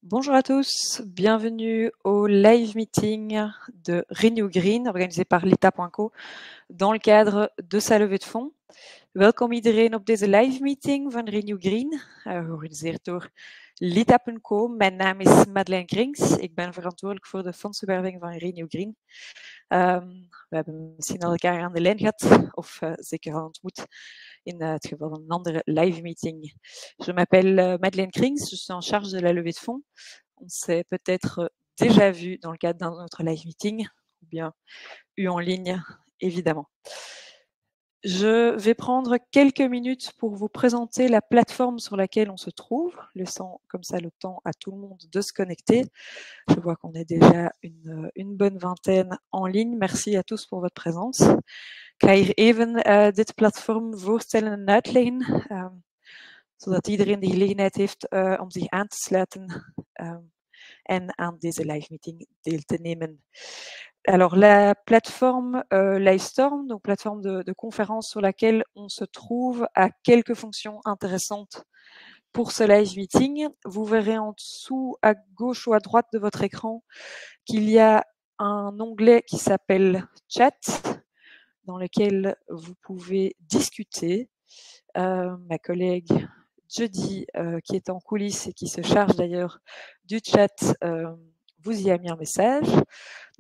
Bonjour à tous, bienvenue au live meeting de Renew Green organisé par Lita.co dans le cadre de sa levée de fonds. Welkom iedereen op deze live meeting van Renew Green, georganiseerd door Lita.co. Mijn naam is Madeleine Krings, ik ben verantwoordelijk voor de fondsenwerving van Renew Green. We hebben misschien al elkaar aan de lijn gehad of zeker al ontmoet in het geval van een andere live meeting. Je m'appelle Madeleine Krings, je suis en charge de la levée de fonds. On s'est peut-être déjà vu dans le cadre d'un autre live meeting ou bien eu en ligne, évidemment. Je vais prendre quelques minutes pour vous présenter la plateforme sur laquelle on se trouve, laissant comme ça le temps à tout le monde de se connecter. Je vois qu'on est déjà une bonne vingtaine en ligne. Merci à tous pour votre présence. Ik ga hier even dit platform voorstellen en uitleggen, zodat iedereen de gelegenheid heeft om zich aan te sluiten en aan deze live meeting deel te nemen. Alors, la plateforme Livestorm, donc plateforme de conférence sur laquelle on se trouve, a quelques fonctions intéressantes pour ce live meeting. Vous verrez en dessous, à gauche ou à droite de votre écran, qu'il y a un onglet qui s'appelle Chat, dans lequel vous pouvez discuter. Ma collègue Jody, qui est en coulisses et qui se charge d'ailleurs du chat, vous y a mis un message.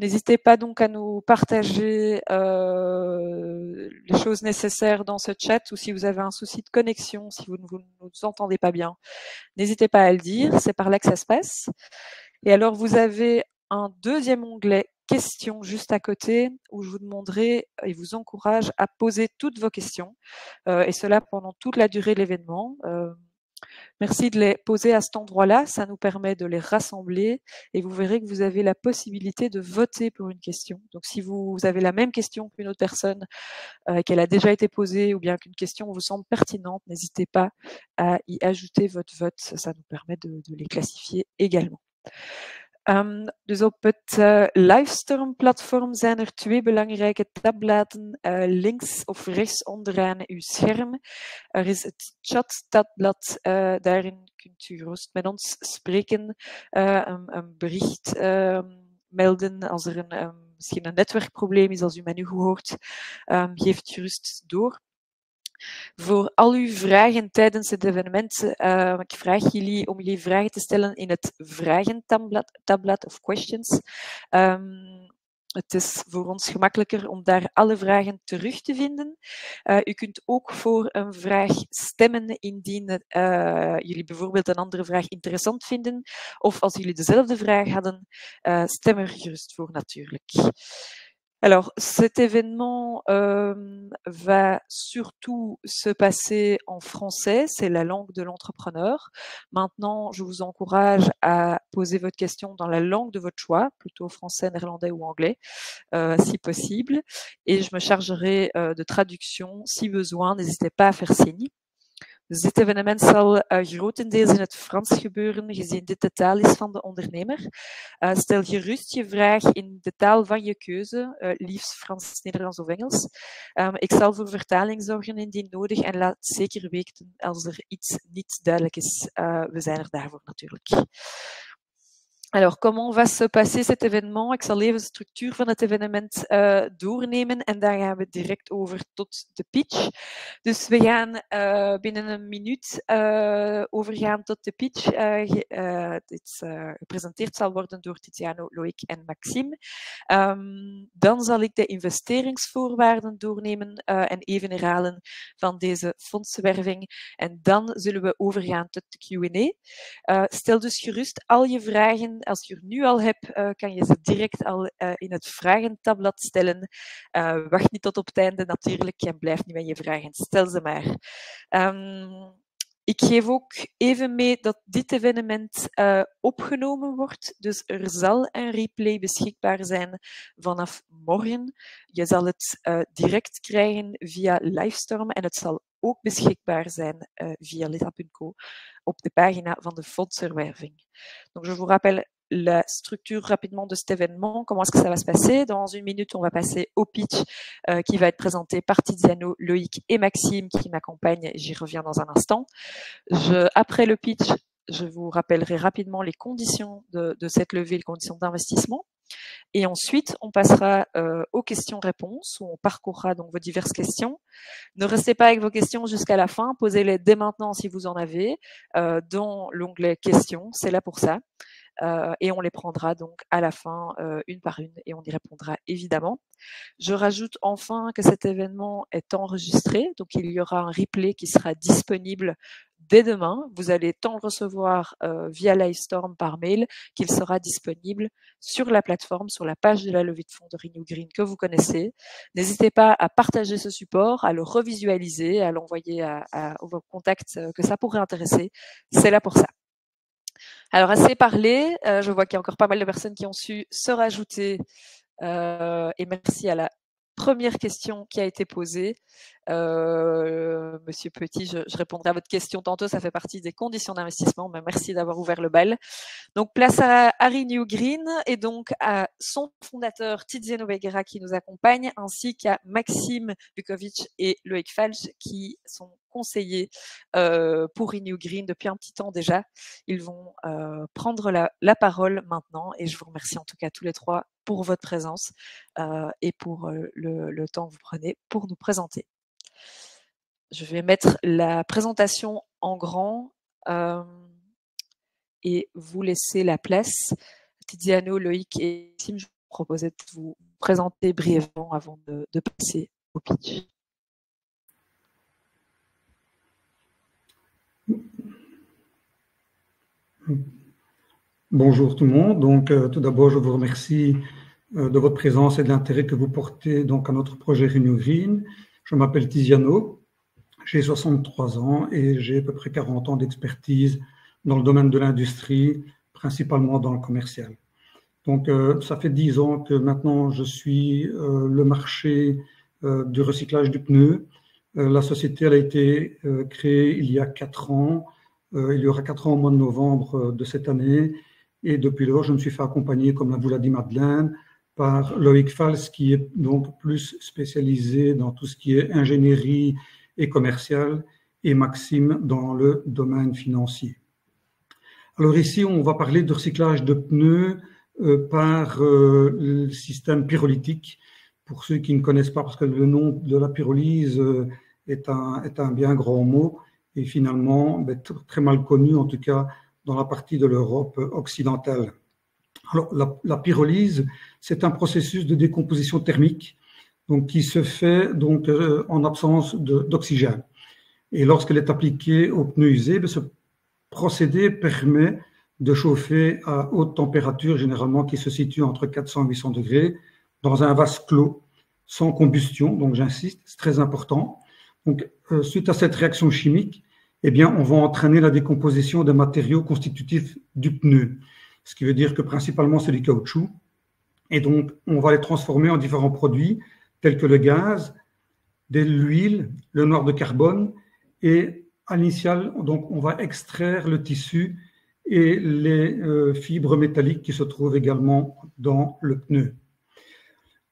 N'hésitez pas donc à nous partager les choses nécessaires dans ce chat, ou si vous avez un souci de connexion, si vous ne nous entendez pas bien, n'hésitez pas à le dire, c'est par là que ça se passe. Et alors vous avez un deuxième onglet questions juste à côté, où je vous demanderai et vous encourage à poser toutes vos questions, et cela pendant toute la durée de l'événement. Merci de les poser à cet endroit-là, ça nous permet de les rassembler et vous verrez que vous avez la possibilité de voter pour une question. Donc si vous avez la même question qu'une autre personne, qu'elle a déjà été posée ou bien qu'une question vous semble pertinente, n'hésitez pas à y ajouter votre vote, ça nous permet de les classifier également. Dus op het Livestorm-platform zijn er twee belangrijke tabbladen links of rechts onderaan uw scherm. Er is het chat-tabblad, daarin kunt u gerust met ons spreken, een bericht melden als er misschien een netwerkprobleem is, als u mij nu hoort, geeft gerust door. Voor al uw vragen tijdens het evenement, ik vraag jullie om jullie vragen te stellen in het vragentabblad of questions. Het is voor ons gemakkelijker om daar alle vragen terug te vinden. U kunt ook voor een vraag stemmen indien jullie bijvoorbeeld een andere vraag interessant vinden. Of als jullie dezelfde vraag hadden, stem er gerust voor natuurlijk. Alors, cet événement va surtout se passer en français, c'est la langue de l'entrepreneur. Maintenant, je vous encourage à poser votre question dans la langue de votre choix, plutôt français, néerlandais ou anglais, si possible. Et je me chargerai de traduction si besoin, n'hésitez pas à faire signe. Dus dit evenement zal grotendeels in het Frans gebeuren, gezien dit de taal is van de ondernemer. Stel gerust je vraag in de taal van je keuze, liefst Frans, Nederlands of Engels. Ik zal voor vertaling zorgen indien nodig en laat zeker weten als er iets niet duidelijk is. We zijn er daarvoor natuurlijk. Alors, comment va se passer cet événement? Ik zal even de structuur van het evenement doornemen en dan gaan we direct over tot de pitch. Dus we gaan binnen een minuut overgaan tot de pitch. Dit gepresenteerd zal worden door Tiziano, Loïc en Maxime. Dan zal ik de investeringsvoorwaarden doornemen en even herhalen van deze fondsenwerving. En dan zullen we overgaan tot de Q&A. Stel dus gerust al je vragen. Als je er nu al hebt, kan je ze direct al in het vragentabblad stellen. Wacht niet tot op het einde natuurlijk en blijf niet met je vragen. Stel ze maar. Ik geef ook even mee dat dit evenement opgenomen wordt. Dus er zal een replay beschikbaar zijn vanaf morgen. Je zal het direct krijgen via Livestorm en het zal ook beschikbaar zijn via Lita.co op de pagina van de fondsenwerving. Donc je vous rappelle la structure rapidement de cet événement, comment est-ce que ça va se passer. Dans une minute, on va passer au pitch qui va être présenté par Tiziano, Loïc et Maxime qui m'accompagnent. J'y reviens dans un instant. Après le pitch, je vous rappellerai rapidement les conditions de cette levée, les conditions d'investissement. Et ensuite, on passera aux questions-réponses, où on parcourra donc vos diverses questions. Ne restez pas avec vos questions jusqu'à la fin, posez-les dès maintenant si vous en avez, dans l'onglet questions, c'est là pour ça. Et on les prendra donc à la fin, une par une, et on y répondra évidemment. Je rajoute enfin que cet événement est enregistré, donc il y aura un replay qui sera disponible dès demain. Vous allez tant le recevoir via Livestorm par mail qu'il sera disponible sur la plateforme, sur la page de la levée de fonds de Renew Green que vous connaissez. N'hésitez pas à partager ce support, à le revisualiser, à l'envoyer à vos contacts que ça pourrait intéresser. C'est là pour ça. Alors, assez parlé, je vois qu'il y a encore pas mal de personnes qui ont su se rajouter, et merci à la première question qui a été posée. Monsieur Petit, je répondrai à votre question tantôt, ça fait partie des conditions d'investissement, mais merci d'avoir ouvert le bal. Donc, place à Renew Green et donc à son fondateur Tiziano Beguera qui nous accompagne, ainsi qu'à Maxime Vukovic et Loïc Falch qui sont conseillers pour Renew Green depuis un petit temps déjà. Ils vont prendre la parole maintenant et je vous remercie en tout cas tous les trois pour votre présence et pour le temps que vous prenez pour nous présenter. Je vais mettre la présentation en grand et vous laisser la place. Tiziano, Loïc et Tim, je vous proposais de vous présenter brièvement avant de passer au pitch. Bonjour tout le monde. Donc, tout d'abord, je vous remercie de votre présence et de l'intérêt que vous portez donc à notre projet Renew Green. Je m'appelle Tiziano, j'ai 63 ans et j'ai à peu près 40 ans d'expertise dans le domaine de l'industrie, principalement dans le commercial. Donc, ça fait 10 ans que maintenant je suis le marché du recyclage du pneu. La société elle a été créée il y a 4 ans. Il y aura 4 ans au mois de novembre de cette année. Et depuis lors, je me suis fait accompagner, comme vous l'a dit Madeleine, par Loïc Falch, qui est donc plus spécialisé dans tout ce qui est ingénierie et commercial, et Maxime dans le domaine financier. Alors ici, on va parler de recyclage de pneus par le système pyrolytique. Pour ceux qui ne connaissent pas, parce que le nom de la pyrolyse est un bien grand mot, et finalement très mal connu, en tout cas dans la partie de l'Europe occidentale. Alors, la pyrolyse, c'est un processus de décomposition thermique donc, qui se fait donc, en absence d'oxygène. Et lorsqu'elle est appliquée aux pneus usés, ce procédé permet de chauffer à haute température, généralement qui se situe entre 400 et 800 degrés, dans un vase clos, sans combustion. Donc, j'insiste, c'est très important. Donc, suite à cette réaction chimique, eh bien, on va entraîner la décomposition des matériaux constitutifs du pneu, ce qui veut dire que principalement c'est du caoutchouc. Et donc, on va les transformer en différents produits tels que le gaz, de l'huile, le noir de carbone. Et à l'initial, donc, on va extraire le tissu et les fibres métalliques qui se trouvent également dans le pneu.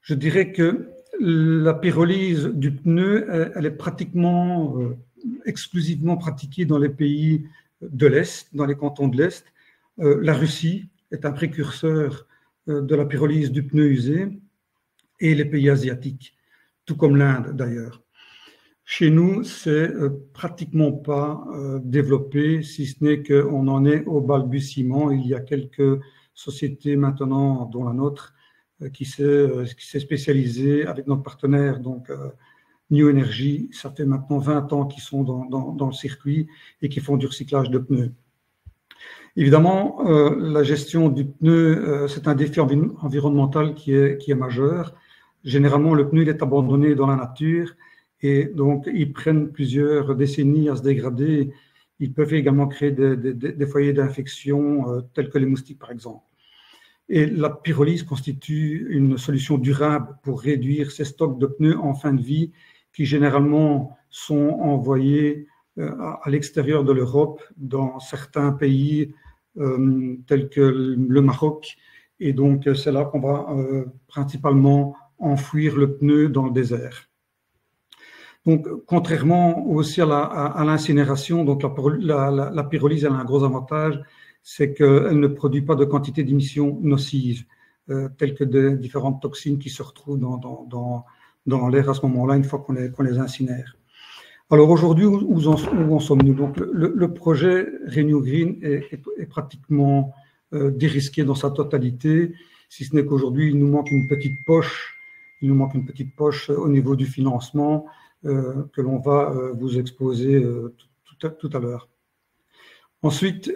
Je dirais que la pyrolyse du pneu, elle est pratiquement exclusivement pratiquée dans les pays de l'Est, dans les cantons de l'Est. La Russie est un précurseur de la pyrolyse du pneu usé et les pays asiatiques, tout comme l'Inde d'ailleurs. Chez nous, c'est pratiquement pas développé, si ce n'est qu'on en est au balbutiement. Il y a quelques sociétés maintenant, dont la nôtre, qui s'est spécialisée avec notre partenaire, donc New Energy. Ça fait maintenant 20 ans qu'ils sont dans le circuit et qui font du recyclage de pneus. Évidemment, la gestion du pneu, c'est un défi environnemental qui est majeur. Généralement, le pneu il est abandonné dans la nature et donc ils prennent plusieurs décennies à se dégrader. Ils peuvent également créer des foyers d'infection tels que les moustiques, par exemple. Et la pyrolyse constitue une solution durable pour réduire ces stocks de pneus en fin de vie qui généralement sont envoyés à l'extérieur de l'Europe dans certains pays tels que le Maroc. Et donc, c'est là qu'on va principalement enfouir le pneu dans le désert. Donc, contrairement aussi à l'incinération, donc la pyrolyse elle a un gros avantage, c'est qu'elle ne produit pas de quantité d'émissions nocives, telles que des différentes toxines qui se retrouvent dans l'air à ce moment-là, une fois qu'on les incinère. Alors aujourd'hui, où en sommes-nous? Donc, le projet Renew Green est pratiquement dérisqué dans sa totalité, si ce n'est qu'aujourd'hui, il nous manque une petite poche. Il nous manque une petite poche au niveau du financement que l'on va vous exposer tout à l'heure. Ensuite,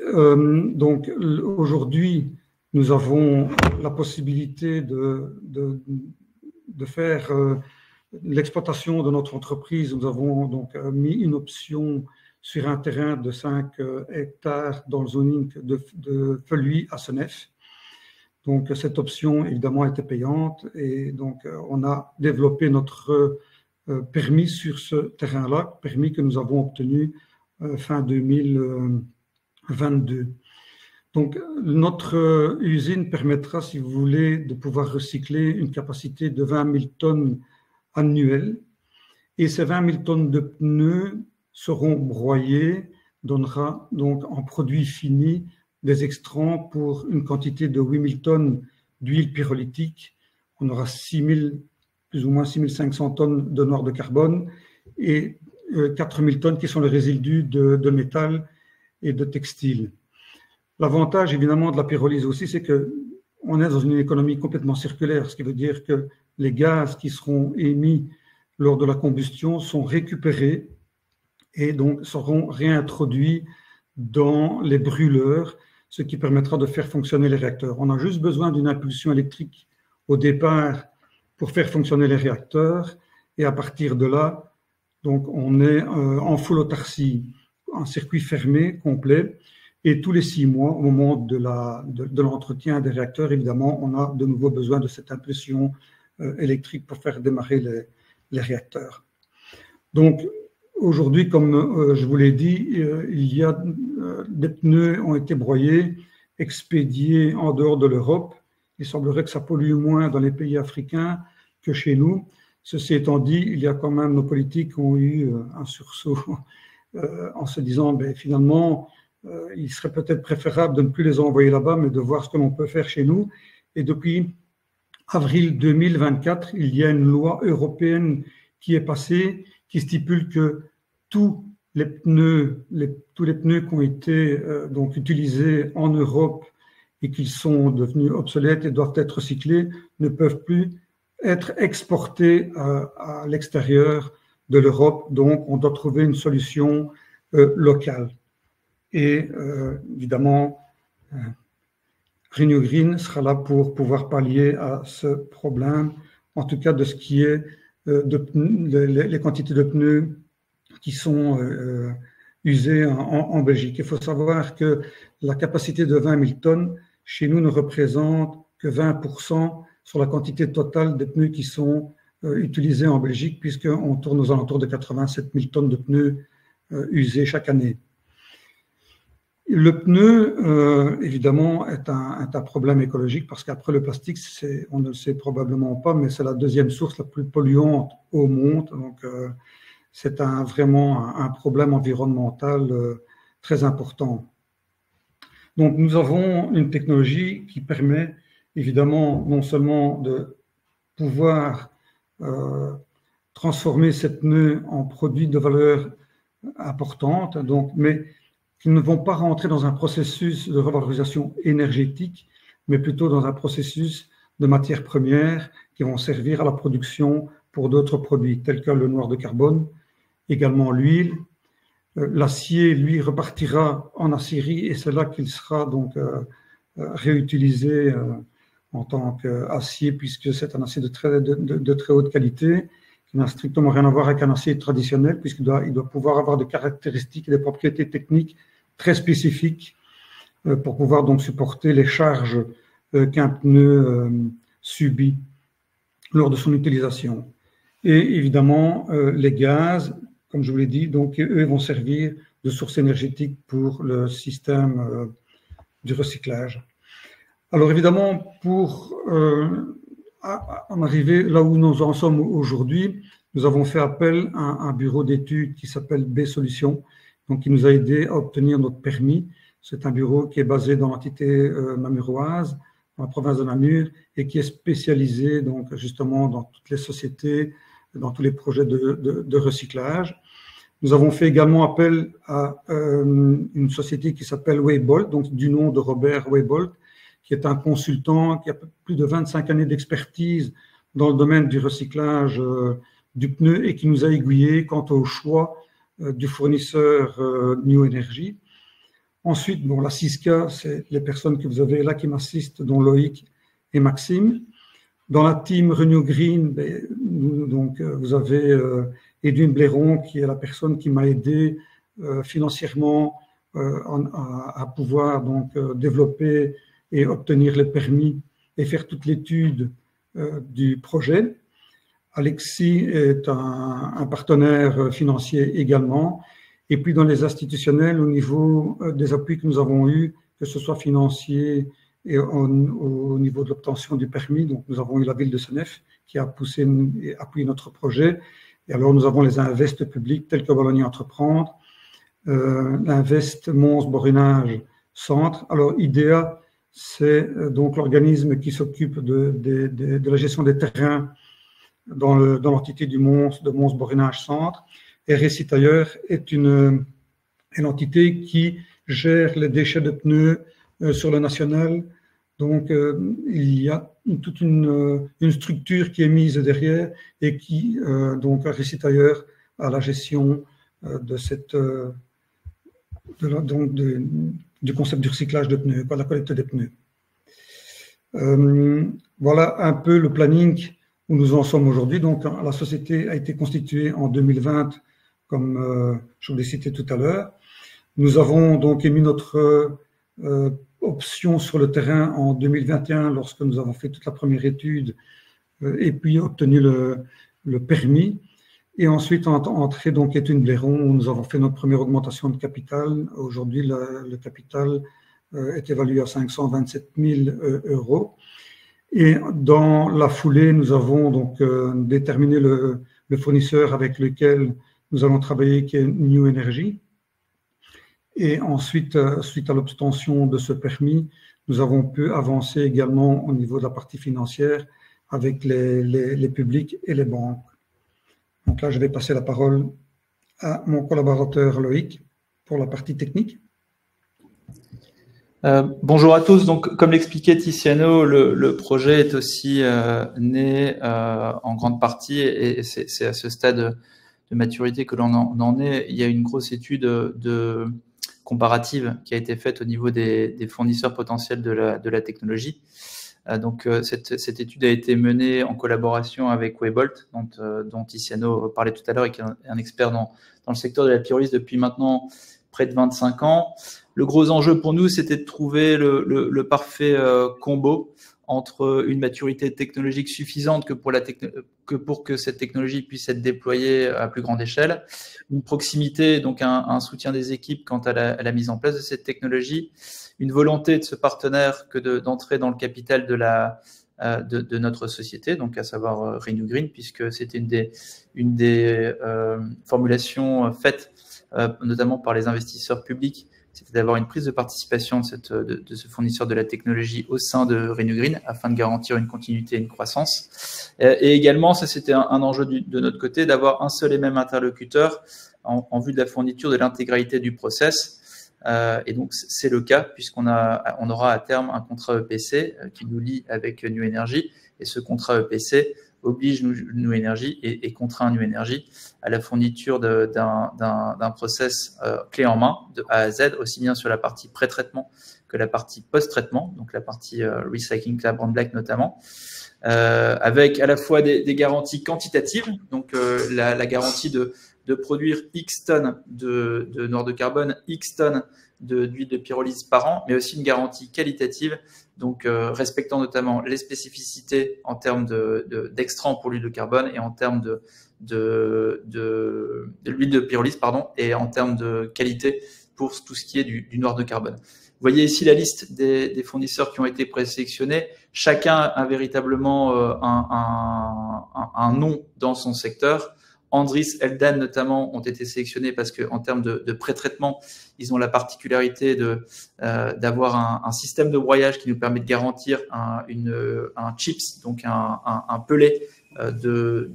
donc aujourd'hui, nous avons la possibilité de faire l'exploitation de notre entreprise. Nous avons donc mis une option sur un terrain de 5 hectares dans le zoning de Feluy à Senef. Donc cette option évidemment était payante et donc on a développé notre permis sur ce terrain-là, permis que nous avons obtenu fin 2022. Donc notre usine permettra, si vous voulez, de pouvoir recycler une capacité de 20 000 tonnes annuelles et ces 20 000 tonnes de pneus seront broyés, donnera donc en produit fini des extrants pour une quantité de 8 000 tonnes d'huile pyrolytique. On aura plus ou moins 6 500 tonnes de noir de carbone et 4 000 tonnes qui sont les résidus de métal et de textile. L'avantage évidemment de la pyrolyse aussi, c'est qu'on est dans une économie complètement circulaire, ce qui veut dire que les gaz qui seront émis lors de la combustion sont récupérés et donc seront réintroduits dans les brûleurs, ce qui permettra de faire fonctionner les réacteurs. On a juste besoin d'une impulsion électrique au départ pour faire fonctionner les réacteurs et à partir de là, donc on est en full autarcie, un circuit fermé, complet, et tous les 6 mois, au moment de l'entretien des réacteurs, évidemment, on a de nouveau besoin de cette impulsion électrique pour faire démarrer les réacteurs. Donc, aujourd'hui, comme je vous l'ai dit, il y a des pneus ont été broyés, expédiés en dehors de l'Europe. Il semblerait que ça pollue moins dans les pays africains que chez nous. Ceci étant dit, il y a quand même nos politiques qui ont eu un sursaut en se disant, ben, finalement, il serait peut-être préférable de ne plus les envoyer là-bas, mais de voir ce que l'on peut faire chez nous. Et depuis avril 2024, il y a une loi européenne qui est passée, qui stipule que tous les pneus qui ont été donc utilisés en Europe et qui sont devenus obsolètes et doivent être recyclés ne peuvent plus être exportés à l'extérieur de l'Europe. Donc, on doit trouver une solution locale. Et évidemment, Renew Green sera là pour pouvoir pallier à ce problème, en tout cas de ce qui est les quantités de pneus qui sont usés en Belgique. Il faut savoir que la capacité de 20 000 tonnes, chez nous, ne représente que 20% sur la quantité totale des pneus qui sont utilisés en Belgique, puisqu'on tourne aux alentours de 87 000 tonnes de pneus usés chaque année. Le pneu, évidemment, est un problème écologique parce qu'après le plastique, on ne le sait probablement pas, mais c'est la deuxième source la plus polluante au monde. Donc, c'est vraiment un problème environnemental très important. Donc, nous avons une technologie qui permet, évidemment, non seulement de pouvoir transformer ces pneus en produits de valeur importante, donc, mais qui ne vont pas rentrer dans un processus de revalorisation énergétique, mais plutôt dans un processus de matières premières qui vont servir à la production pour d'autres produits, tels que le noir de carbone, également l'huile. L'acier, lui, repartira en aciérie et c'est là qu'il sera donc réutilisé en tant qu'acier, puisque c'est un acier de très haute qualité, qui n'a strictement rien à voir avec un acier traditionnel, puisqu'il doit pouvoir avoir des caractéristiques et des propriétés techniques très spécifiques pour pouvoir donc supporter les charges qu'un pneu subit lors de son utilisation. Et évidemment, les gaz, comme je vous l'ai dit, donc eux vont servir de source énergétique pour le système du recyclage. Alors évidemment, pour en arriver là où nous en sommes aujourd'hui, nous avons fait appel à un bureau d'études qui s'appelle B Solutions, donc qui nous a aidé à obtenir notre permis. C'est un bureau qui est basé dans l'entité namuroise, dans la province de Namur, et qui est spécialisé donc justement dans toutes les sociétés, dans tous les projets de recyclage. Nous avons fait également appel à une société qui s'appelle Weibolt, donc du nom de Robert Weibolt, qui est un consultant qui a plus de 25 années d'expertise dans le domaine du recyclage du pneu et qui nous a aiguillés quant au choix du fournisseur New Energy. Ensuite, bon, la CISCA, c'est les personnes que vous avez là qui m'assistent, dont Loïc et Maxime. Dans la team Renew Green, donc, vous avez Edwin Blairon, qui est la personne qui m'a aidé financièrement à pouvoir donc, développer et obtenir les permis et faire toute l'étude du projet. Alexis est un partenaire financier également. Et puis dans les institutionnels, au niveau des appuis que nous avons eus, que ce soit financiers et au niveau de l'obtention du permis, donc nous avons eu la ville de Senef qui a poussé et appuyé notre projet. Et alors nous avons les invests publics tels que Wallonie Entreprendre, l'Invest Mons Borinage Centre. Alors IDEA, c'est donc l'organisme qui s'occupe de la gestion des terrains dans l'entité du Mons, de Mons Borinage Centre. Et Récitailleur est une entité qui gère les déchets de pneus sur le national. Donc, il y a toute une structure qui est mise derrière et qui, donc, Récitailleur a la gestion de cette, du concept du recyclage de pneus, pas la collecte des pneus. Voilà un peu le planning où nous en sommes aujourd'hui. Donc, la société a été constituée en 2020, comme je vous l'ai cité tout à l'heure. Nous avons donc émis notre option sur le terrain en 2021 lorsque nous avons fait toute la première étude et puis obtenu le permis. Et ensuite, entré donc Edwin Blairon, où nous avons fait notre première augmentation de capital. Aujourd'hui, le capital est évalué à 527 000 euros. Et dans la foulée, nous avons donc déterminé le fournisseur avec lequel nous allons travailler, qui est New Energy. Et ensuite, suite à l'obtention de ce permis, nous avons pu avancer également au niveau de la partie financière avec les publics et les banques. Donc là, je vais passer la parole à mon collaborateur Loïc pour la partie technique. Bonjour à tous. Donc, comme l'expliquait Tiziano, le projet est aussi né en grande partie, et c'est à ce stade de maturité que l'on en est. Il y a une grosse étude comparative qui a été faite au niveau des fournisseurs potentiels de la technologie. Donc, cette étude a été menée en collaboration avec Weibolt, dont Tiziano parlait tout à l'heure, et qui est un expert dans le secteur de la pyrolyse depuis maintenant près de 25 ans. Le gros enjeu pour nous, c'était de trouver le parfait combo entre une maturité technologique suffisante pour que cette technologie puisse être déployée à plus grande échelle, une proximité, donc un soutien des équipes quant à la mise en place de cette technologie, une volonté de ce partenaire d'entrer dans le capital de notre société, donc à savoir Renew Green, puisque c'était une des formulations faites notamment par les investisseurs publics, c'était d'avoir une prise de participation de ce fournisseur de la technologie au sein de Renew Green afin de garantir une continuité et une croissance. Et également, ça c'était un enjeu de notre côté, d'avoir un seul et même interlocuteur en vue de la fourniture de l'intégralité du process. Et donc c'est le cas puisqu'on aura à terme un contrat EPC qui nous lie avec New Energy, et ce contrat EPC oblige New Energy et contraint New Energy à la fourniture d'un process clé en main de A à Z, aussi bien sur la partie pré-traitement que la partie post-traitement, donc la partie recycling carbon black notamment, avec à la fois des garanties quantitatives, donc la garantie de produire X tonnes de noir de carbone, X tonnes d'huile de pyrolyse par an, mais aussi une garantie qualitative, donc respectant notamment les spécificités en termes d'extrants pour l'huile de carbone et en termes de l'huile de pyrolyse, pardon, et en termes de qualité pour tout ce qui est du noir de carbone. Vous voyez ici la liste des fournisseurs qui ont été présélectionnés. Chacun a véritablement un nom dans son secteur. Andritz, Eldan notamment ont été sélectionnés parce qu'en termes de pré-traitement, ils ont la particularité d'avoir un système de broyage qui nous permet de garantir un chips, donc un pellet de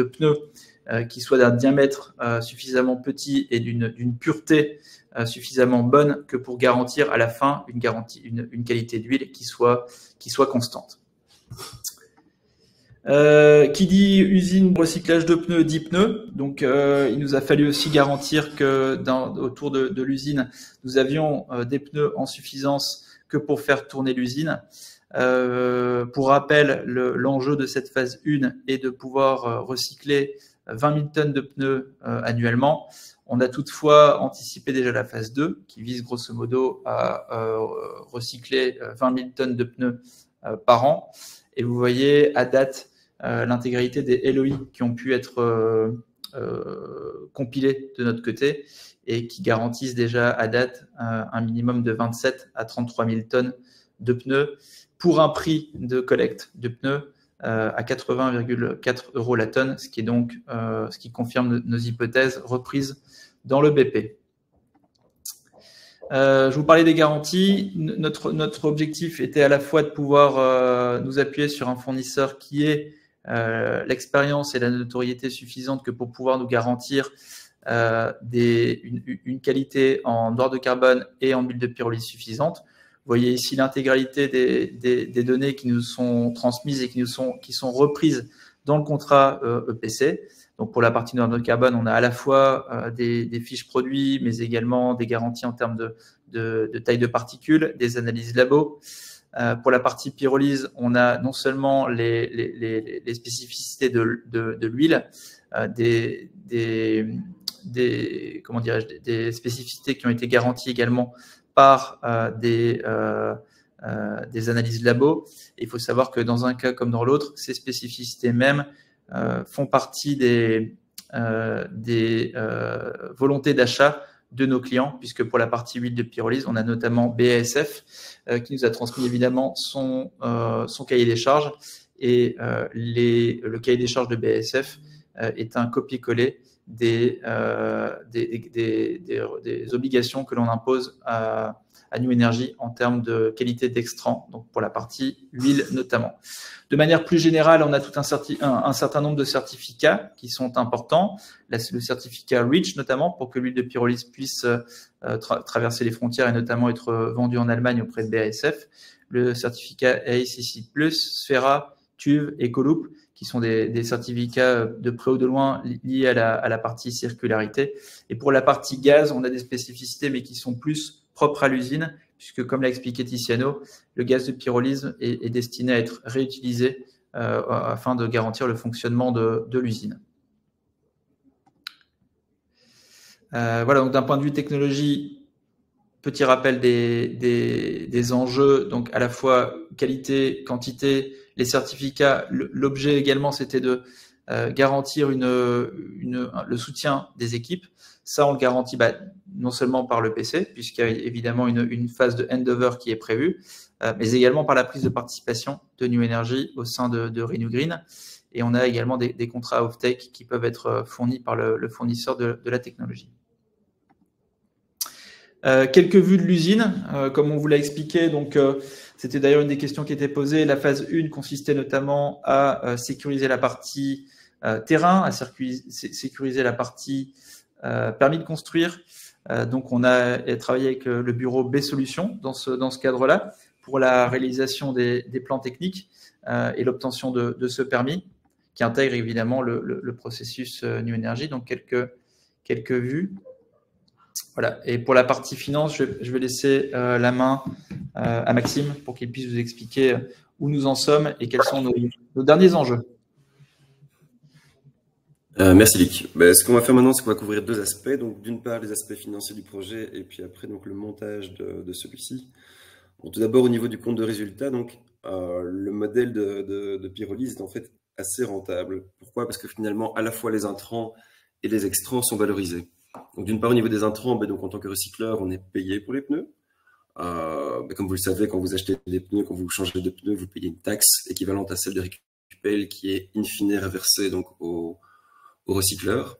pneus qui soit d'un diamètre suffisamment petit et d'une pureté suffisamment bonne que pour garantir à la fin une qualité d'huile qui soit constante. Qui dit usine de recyclage de pneus dit pneus. Donc, il nous a fallu aussi garantir que autour de l'usine, nous avions des pneus en suffisance que pour faire tourner l'usine. Pour rappel, l'enjeu de cette phase 1 est de pouvoir recycler 20 000 tonnes de pneus annuellement. On a toutefois anticipé déjà la phase 2 qui vise grosso modo à recycler 20 000 tonnes de pneus par an. Et vous voyez à date l'intégralité des LOI qui ont pu être compilés de notre côté et qui garantissent déjà à date un minimum de 27 à 33 000 tonnes de pneus pour un prix de collecte de pneus à 80,4 € la tonne, ce qui est donc ce qui confirme nos hypothèses reprises dans le BP. Je vous parlais des garanties. Notre objectif était à la fois de pouvoir nous appuyer sur un fournisseur qui ait l'expérience et la notoriété suffisante que pour pouvoir nous garantir une qualité en noir de carbone et en huile de pyrolyse suffisante. Vous voyez ici l'intégralité des données qui nous sont transmises et qui sont reprises dans le contrat EPC. Donc pour la partie noir de carbone, on a à la fois des fiches produits, mais également des garanties en termes de taille de particules, des analyses labo. Pour la partie pyrolyse, on a non seulement les spécificités de l'huile, des spécificités qui ont été garanties également par des analyses labo. Et il faut savoir que dans un cas comme dans l'autre, ces spécificités mêmes font partie des volontés d'achat de nos clients, puisque pour la partie huile de pyrolyse, on a notamment BASF qui nous a transmis évidemment son cahier des charges, et le cahier des charges de BASF est un copier-coller des obligations que l'on impose à New Energy en termes de qualité d'extrant, donc pour la partie huile notamment. De manière plus générale, on a tout un certain nombre de certificats qui sont importants. Là, c'est le certificat REACH notamment, pour que l'huile de pyrolyse puisse traverser les frontières et notamment être vendue en Allemagne auprès de BASF. Le certificat ACC+, Sfera, TÜV, Ecoloop, qui sont des certificats de près ou de loin liés à la partie circularité. Et pour la partie gaz, on a des spécificités, mais qui sont plus propres à l'usine, puisque comme l'a expliqué Tiziano, le gaz de pyrolyse est destiné à être réutilisé afin de garantir le fonctionnement de l'usine. Voilà, donc d'un point de vue technologie, petit rappel des enjeux, donc à la fois qualité, quantité, les certificats. L'objet également, c'était de garantir le soutien des équipes. Ça, on le garantit non seulement par le PC, puisqu'il y a évidemment une phase de handover qui est prévue, mais également par la prise de participation de New Energy au sein de Renew Green. Et on a également des contrats off-take qui peuvent être fournis par le fournisseur de la technologie. Quelques vues de l'usine, comme on vous l'a expliqué, donc c'était d'ailleurs une des questions qui était posée. La phase 1 consistait notamment à sécuriser la partie terrain, à sécuriser la partie permis de construire. Donc on a travaillé avec le bureau B Solutions dans ce cadre-là pour la réalisation des plans techniques et l'obtention de ce permis qui intègre évidemment le processus New Energy. Donc quelques vues. Voilà. Et pour la partie finance, je vais laisser la main à Maxime pour qu'il puisse vous expliquer où nous en sommes et quels sont nos derniers enjeux. Merci Luc. Ce qu'on va faire maintenant, c'est qu'on va couvrir deux aspects. Donc d'une part les aspects financiers du projet et puis après donc le montage de celui-ci. Bon, tout d'abord au niveau du compte de résultat, donc le modèle de pyrolyse est en fait assez rentable. Pourquoi? Parce que finalement à la fois les intrants et les extrants sont valorisés. Donc d'une part au niveau des intrants, donc en tant que recycleur, on est payé pour les pneus. Comme vous le savez, quand vous achetez des pneus, quand vous changez de pneus, vous payez une taxe équivalente à celle de récupération pelle qui est in fine reversée donc au recycleur.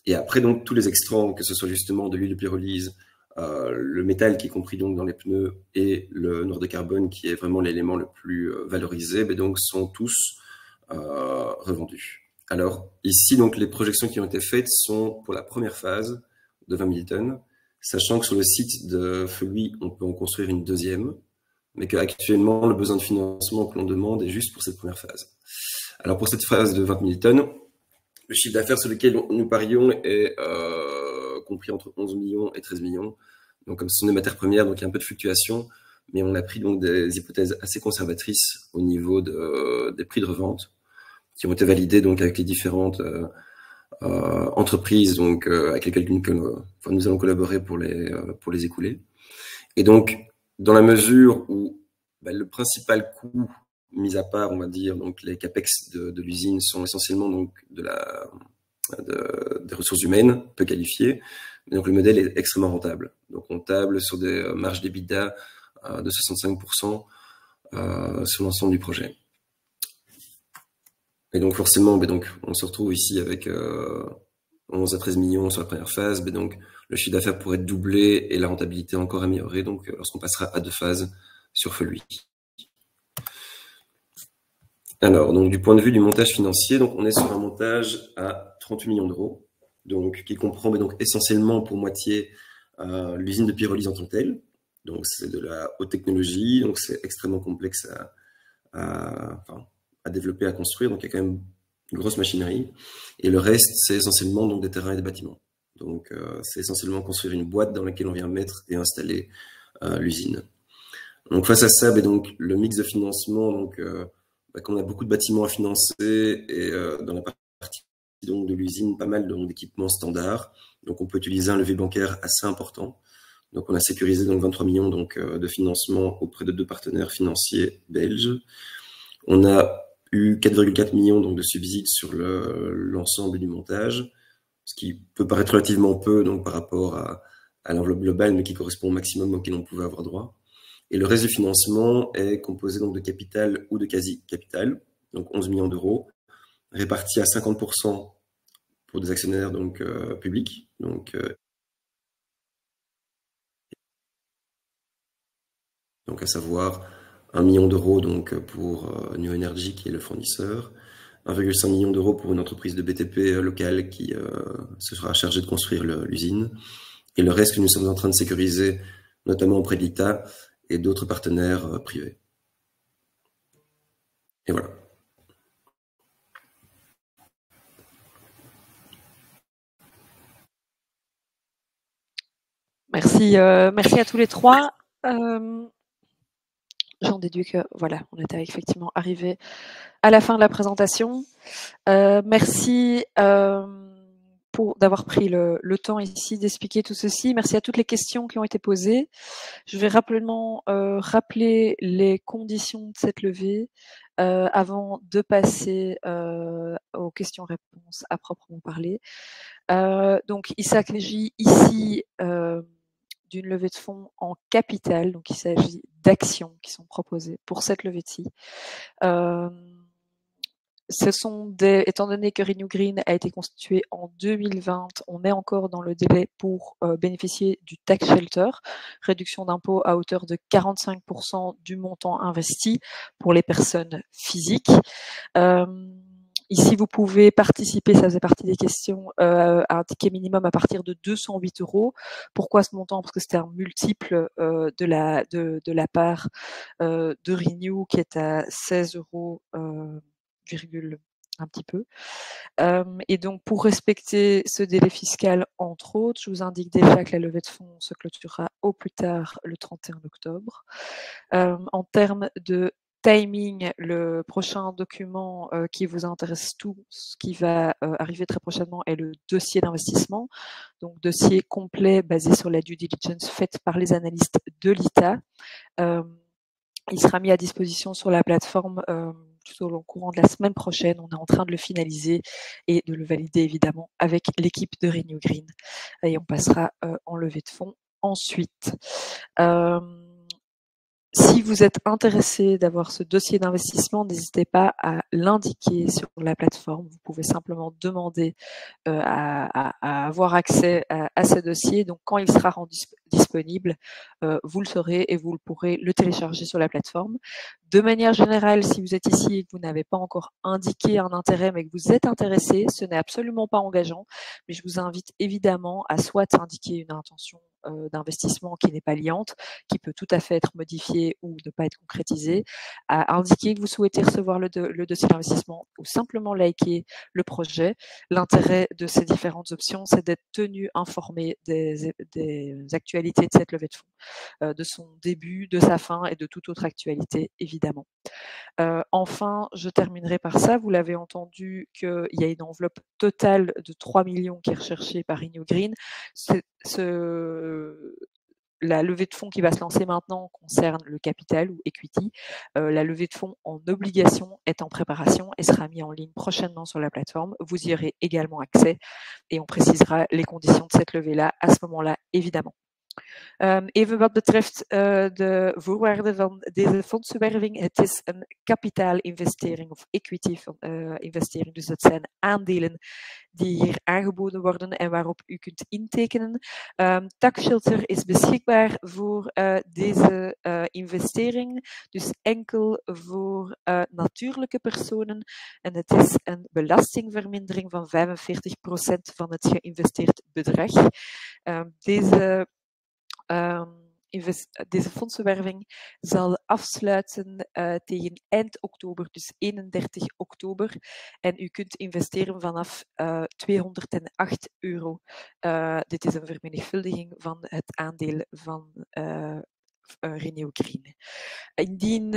Et après, donc, tous les extraits, que ce soit justement de l'huile de pyrolyse, le métal qui est compris donc dans les pneus et le noir de carbone qui est vraiment l'élément le plus valorisé, donc sont tous revendus. Alors ici, donc, les projections qui ont été faites sont pour la première phase de 20 000 tonnes, sachant que sur le site de Feuilly, on peut en construire une deuxième, mais qu'actuellement, le besoin de financement que l'on demande est juste pour cette première phase. Alors pour cette phase de 20 000 tonnes, le chiffre d'affaires sur lequel nous parions est compris entre 11 millions et 13 millions. Donc, comme ce sont des matières premières, donc il y a un peu de fluctuation, mais on a pris donc des hypothèses assez conservatrices au niveau des prix de revente qui ont été validés donc avec les différentes entreprises donc avec lesquelles nous allons collaborer pour les écouler. Et donc, dans la mesure où le principal coût, mis à part, on va dire, donc les capex de l'usine sont essentiellement donc des ressources humaines peu qualifiées. Mais donc le modèle est extrêmement rentable. Donc on table sur des marges d'EBITDA de 65% sur l'ensemble du projet. Et donc forcément, donc on se retrouve ici avec 11 à 13 millions sur la première phase. Mais donc le chiffre d'affaires pourrait être doublé et la rentabilité encore améliorée. Donc lorsqu'on passera à 2 phases sur Feuilly. Alors, donc, du point de vue du montage financier, donc, on est sur un montage à 38 millions d'euros, donc, qui comprend donc, essentiellement pour moitié l'usine de pyrolyse en tant que telle. Donc, c'est de la haute technologie, donc c'est extrêmement complexe à développer, à construire. Donc, il y a quand même une grosse machinerie. Et le reste, c'est essentiellement donc, des terrains et des bâtiments. Donc, c'est essentiellement construire une boîte dans laquelle on vient mettre et installer l'usine. Donc, face à ça, donc, le mix de financement, donc, qu'on a beaucoup de bâtiments à financer et dans la partie donc, de l'usine, pas mal d'équipements standards. Donc, on peut utiliser un levier bancaire assez important. Donc, on a sécurisé donc 23 millions donc, de financement auprès de 2 partenaires financiers belges. On a eu 4,4 millions donc, de subsides sur l'ensemble du montage, ce qui peut paraître relativement peu donc, par rapport à l'enveloppe globale, mais qui correspond au maximum auquel on pouvait avoir droit. Et le reste du financement est composé donc de capital ou de quasi-capital, donc 11 millions d'euros, répartis à 50% pour des actionnaires donc, publics, donc à savoir 1 million d'euros donc, pour New Energy qui est le fournisseur, 1,5 million d'euros pour une entreprise de BTP locale qui se sera chargée de construire l'usine, et le reste que nous sommes en train de sécuriser, notamment auprès de l'État, et d'autres partenaires privés. Et voilà. Merci, merci à tous les trois. J'en déduis que voilà, on était effectivement arrivé à la fin de la présentation. Merci d'avoir pris le temps ici d'expliquer tout ceci. Merci à toutes les questions qui ont été posées. Je vais rapidement rappeler les conditions de cette levée avant de passer aux questions-réponses à proprement parler. Donc, il s'agit ici d'une levée de fonds en capital, donc il s'agit d'actions qui sont proposées pour cette levée-ci. Ce sont étant donné que Renew Green a été constitué en 2020, on est encore dans le délai pour bénéficier du tax shelter, réduction d'impôt à hauteur de 45% du montant investi pour les personnes physiques. Ici, vous pouvez participer, ça faisait partie des questions, à un ticket minimum à partir de 208 €. Pourquoi ce montant? Parce que c'était un multiple de la part de Renew qui est à 16 €, un petit peu. Et donc, pour respecter ce délai fiscal, entre autres, je vous indique déjà que la levée de fonds se clôturera au plus tard le 31 octobre. En termes de timing, le prochain document qui vous intéresse tout, ce qui va arriver très prochainement est le dossier d'investissement. Donc, dossier complet basé sur la due diligence faite par les analystes de l'ITA. Il sera mis à disposition sur la plateforme tout au courant de la semaine prochaine. On est en train de le finaliser et de le valider évidemment avec l'équipe de Renew Green. Et on passera en levée de fonds ensuite. Si vous êtes intéressé d'avoir ce dossier d'investissement, n'hésitez pas à l'indiquer sur la plateforme. Vous pouvez simplement demander à avoir accès à ce dossier. Donc, quand il sera rendu disponible, vous le saurez et vous pourrez le télécharger sur la plateforme. De manière générale, si vous êtes ici et que vous n'avez pas encore indiqué un intérêt, mais que vous êtes intéressé, ce n'est absolument pas engageant. Mais je vous invite évidemment à soit indiquer une intention d'investissement qui n'est pas liante, qui peut tout à fait être modifiée ou ne pas être concrétisée, à indiquer que vous souhaitez recevoir le dossier d'investissement ou simplement liker le projet. L'intérêt de ces différentes options, c'est d'être tenu informé des actualités de cette levée de fonds, de son début, de sa fin et de toute autre actualité, évidemment. Enfin, je terminerai par ça. Vous l'avez entendu qu'il y a une enveloppe totale de 3 millions qui est recherchée par Renew Green. La levée de fonds qui va se lancer maintenant concerne le capital ou equity. La levée de fonds en obligation est en préparation et sera mise en ligne prochainement sur la plateforme. Vous y aurez également accès et on précisera les conditions de cette levée-là à ce moment-là, évidemment. Even wat betreft de voorwaarden van deze fondsenwerving. Het is een kapitaalinvestering of equity investering. Dus dat zijn aandelen die hier aangeboden worden en waarop u kunt intekenen. Tax shelter is beschikbaar voor deze investering. Dus enkel voor natuurlijke personen. En het is een belastingvermindering van 45% van het geïnvesteerd bedrag. Deze fondsenwerving zal afsluiten tegen eind oktober, dus 31 oktober. En u kunt investeren vanaf €208. Dit is een vermenigvuldiging van het aandeel van Renew Green. Indien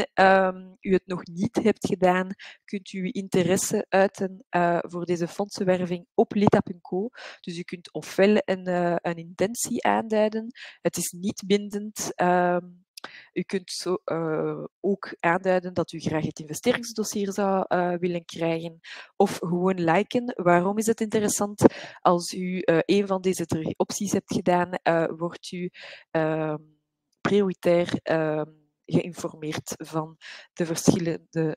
u het nog niet hebt gedaan, kunt u uw interesse uiten voor deze fondsenwerving op Lita.co. Dus u kunt ofwel een intentie aanduiden. Het is niet bindend. U kunt zo ook aanduiden dat u graag het investeringsdossier zou willen krijgen of gewoon liken. Waarom is het interessant? Als u een van deze 3 opties hebt gedaan, wordt u prioritair geïnformeerd van de verschillende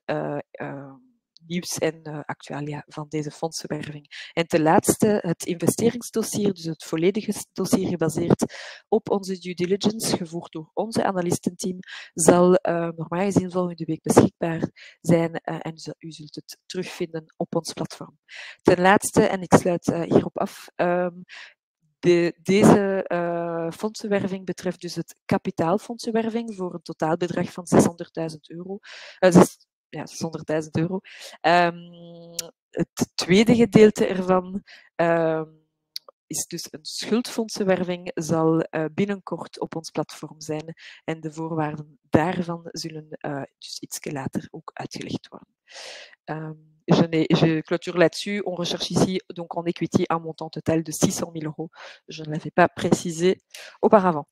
nieuws en actualia van deze fondsenwerving. En ten laatste, het investeringsdossier, dus het volledige dossier gebaseerd op onze due diligence, gevoerd door onze analistenteam, zal normaal gezien volgende week beschikbaar zijn en u zult het terugvinden op ons platform. Ten laatste, en ik sluit hierop af, deze fondsenwerving betreft dus het kapitaalfondsenwerving voor een totaalbedrag van €600.000. Ja, €600.000. Het tweede gedeelte ervan is dus een schuldfondsenwerving, zal binnenkort op ons platform zijn en de voorwaarden daarvan zullen dus iets later ook uitgelegd worden. Je clôture là-dessus. On recherche ici donc en equity un montant total de €600.000. Je ne l'avais pas précisé auparavant.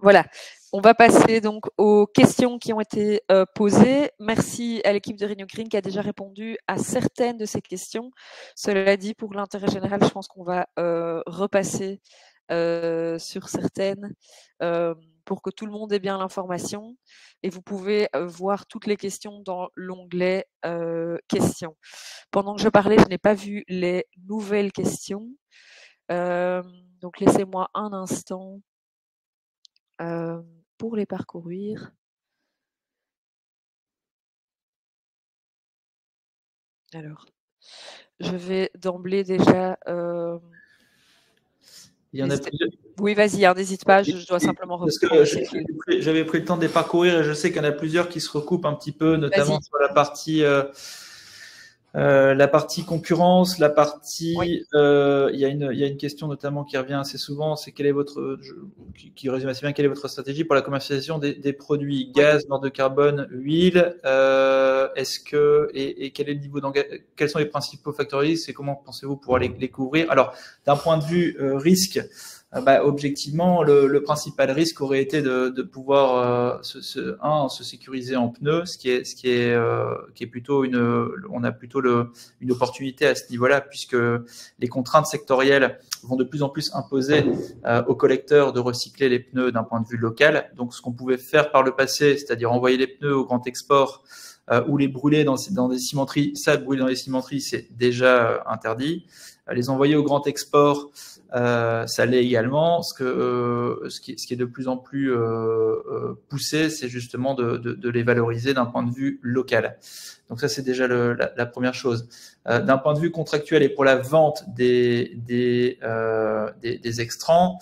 Voilà, on va passer donc aux questions qui ont été posées. Merci à l'équipe de Renew Green qui a déjà répondu à certaines de ces questions. Cela dit, pour l'intérêt général, je pense qu'on va repasser sur certaines pour que tout le monde ait bien l'information. Et vous pouvez voir toutes les questions dans l'onglet questions. Pendant que je parlais, je n'ai pas vu les nouvelles questions. Donc, laissez-moi un instant pour les parcourir. Alors, je vais d'emblée déjà... Il y en a plusieurs. Oui, vas-y, n'hésite pas, je dois simplement reprendre. J'avais pris le temps de les parcourir et je sais qu'il y en a plusieurs qui se recoupent un petit peu, notamment sur la partie concurrence, la partie. Oui. Il y a une question notamment qui revient assez souvent, c'est quelle est qui résume assez bien quelle est votre stratégie pour la commercialisation des produits gaz, nord de carbone, huile. Est-ce que et quel est le niveau quels sont les principaux facteurs de risque et comment pensez-vous pouvoir les couvrir? Alors, d'un point de vue risque. Objectivement, le principal risque aurait été de pouvoir se sécuriser en pneus, ce qui est plutôt on a plutôt une opportunité à ce niveau-là, puisque les contraintes sectorielles vont de plus en plus imposer aux collecteurs de recycler les pneus d'un point de vue local. Donc, ce qu'on pouvait faire par le passé, c'est-à-dire envoyer les pneus au grand export ou les brûler dans des cimenteries, ça, brûler dans les cimenteries, c'est déjà interdit. Les envoyer au grand export, ça l'est également. Ce qui est de plus en plus poussé, c'est justement de les valoriser d'un point de vue local. Donc ça, c'est déjà la première chose. D'un point de vue contractuel et pour la vente des extrants,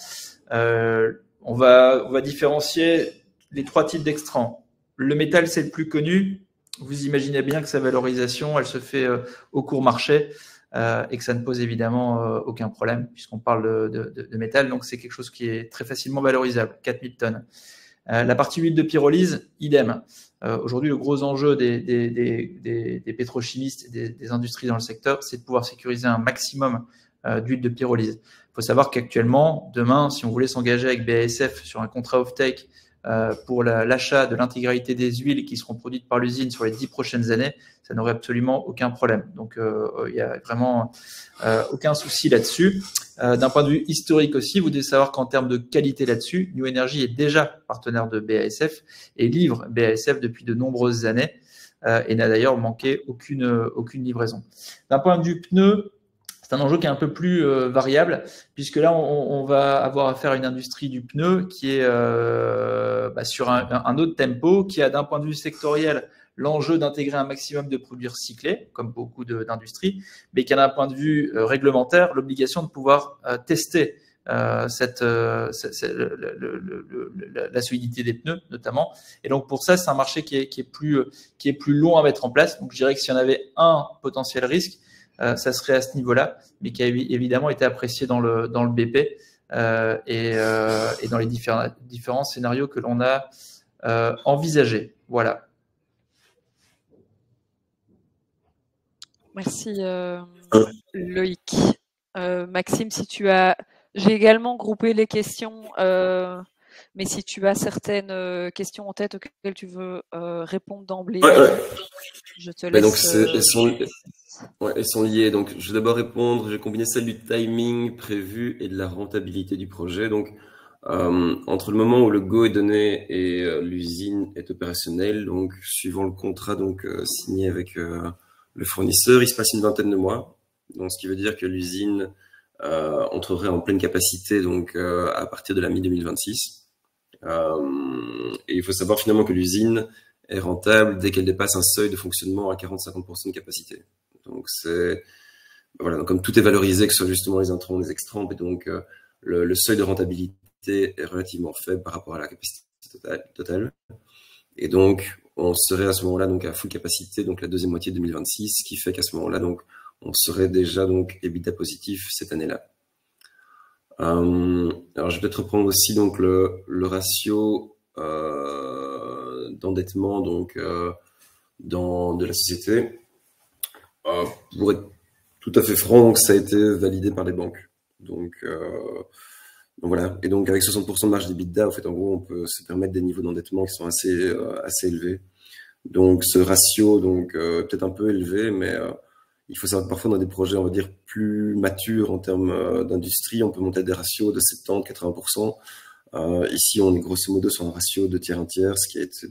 on va différencier les 3 types d'extrants. Le métal, c'est le plus connu. Vous imaginez bien que sa valorisation, elle se fait au court marché. Et que ça ne pose évidemment aucun problème puisqu'on parle de métal. Donc, c'est quelque chose qui est très facilement valorisable, 4000 tonnes. La partie huile de pyrolyse, idem. Aujourd'hui, le gros enjeu des pétrochimistes et des industries dans le secteur, c'est de pouvoir sécuriser un maximum d'huile de pyrolyse. Il faut savoir qu'actuellement, demain, si on voulait s'engager avec BASF sur un contrat off-take pour l'achat de l'intégralité des huiles qui seront produites par l'usine sur les 10 prochaines années, ça n'aurait absolument aucun problème. Donc, il n'y a vraiment aucun souci là-dessus. D'un point de vue historique aussi, vous devez savoir qu'en termes de qualité là-dessus, New Energy est déjà partenaire de BASF et livre BASF depuis de nombreuses années et n'a d'ailleurs manqué aucune livraison. D'un point de vue pneu, c'est un enjeu qui est un peu plus variable, puisque là, on va avoir affaire à une industrie du pneu qui est sur un autre tempo, qui a d'un point de vue sectoriel l'enjeu d'intégrer un maximum de produits recyclés, comme beaucoup d'industries, mais qui a d'un point de vue réglementaire l'obligation de pouvoir tester la solidité des pneus, notamment. Et donc, pour ça, c'est un marché qui est plus long à mettre en place. Donc, je dirais que s'il y en avait un potentiel risque, ça serait à ce niveau-là, mais qui a évidemment été apprécié dans le BP et dans les différents scénarios que l'on a envisagés. Voilà. Merci Loïc. Maxime, j'ai également groupé les questions, mais si tu as certaines questions en tête auxquelles tu veux répondre d'emblée, je te laisse. Donc, elles sont liées. Donc, je vais d'abord répondre. Je vais combiner celle du timing prévu et de la rentabilité du projet. Donc, entre le moment où le go est donné et l'usine est opérationnelle, donc suivant le contrat signé avec le fournisseur, il se passe une vingtaine de mois. Donc, ce qui veut dire que l'usine entrerait en pleine capacité à partir de la mi-2026. Et il faut savoir finalement que l'usine est rentable dès qu'elle dépasse un seuil de fonctionnement à 40-50% de capacité. Donc, donc, comme tout est valorisé, que ce soit justement les intrants, les extrants, et donc le seuil de rentabilité est relativement faible par rapport à la capacité totale. Et donc, on serait à ce moment-là à full capacité, donc la deuxième moitié de 2026, ce qui fait qu'à ce moment-là, on serait déjà EBITDA positif cette année-là. Alors, je vais peut-être reprendre aussi le ratio d'endettement de la société. Pour être tout à fait franc, ça a été validé par les banques. Donc voilà. Et donc avec 60% de marge d'EBITDA, en fait, en gros, on peut se permettre des niveaux d'endettement qui sont assez élevés. Donc ce ratio, peut-être un peu élevé, mais il faut savoir que parfois dans des projets, on va dire plus matures en termes d'industrie, on peut monter à des ratios de 70-80%. Ici, on est grosso modo sur un ratio de tiers 1 tiers, ce qui a été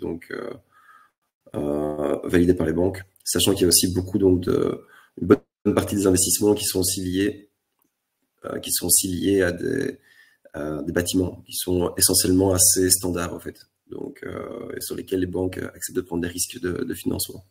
validé par les banques, sachant qu'il y a aussi beaucoup une bonne partie des investissements qui sont aussi liés à des bâtiments qui sont essentiellement assez standards en fait, donc et sur lesquels les banques acceptent de prendre des risques de financement.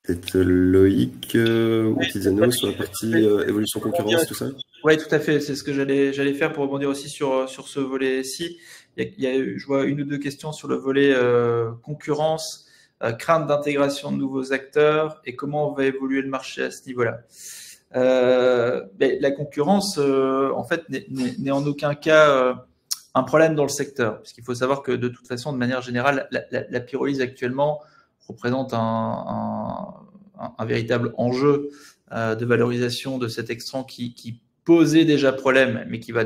Peut-être Loïc ou Tiziano sur la partie évolution concurrence, tout ça. Oui, tout à fait. C'est ce que j'allais faire pour rebondir aussi sur ce volet-ci. Je vois une ou deux questions sur le volet concurrence, crainte d'intégration de nouveaux acteurs et comment va évoluer le marché à ce niveau-là. La concurrence, en fait, n'est en aucun cas un problème dans le secteur, parce qu'il faut savoir que de toute façon, de manière générale, la pyrolyse actuellement représente un un véritable enjeu de valorisation de cet extrant qui posait déjà problème, mais qui va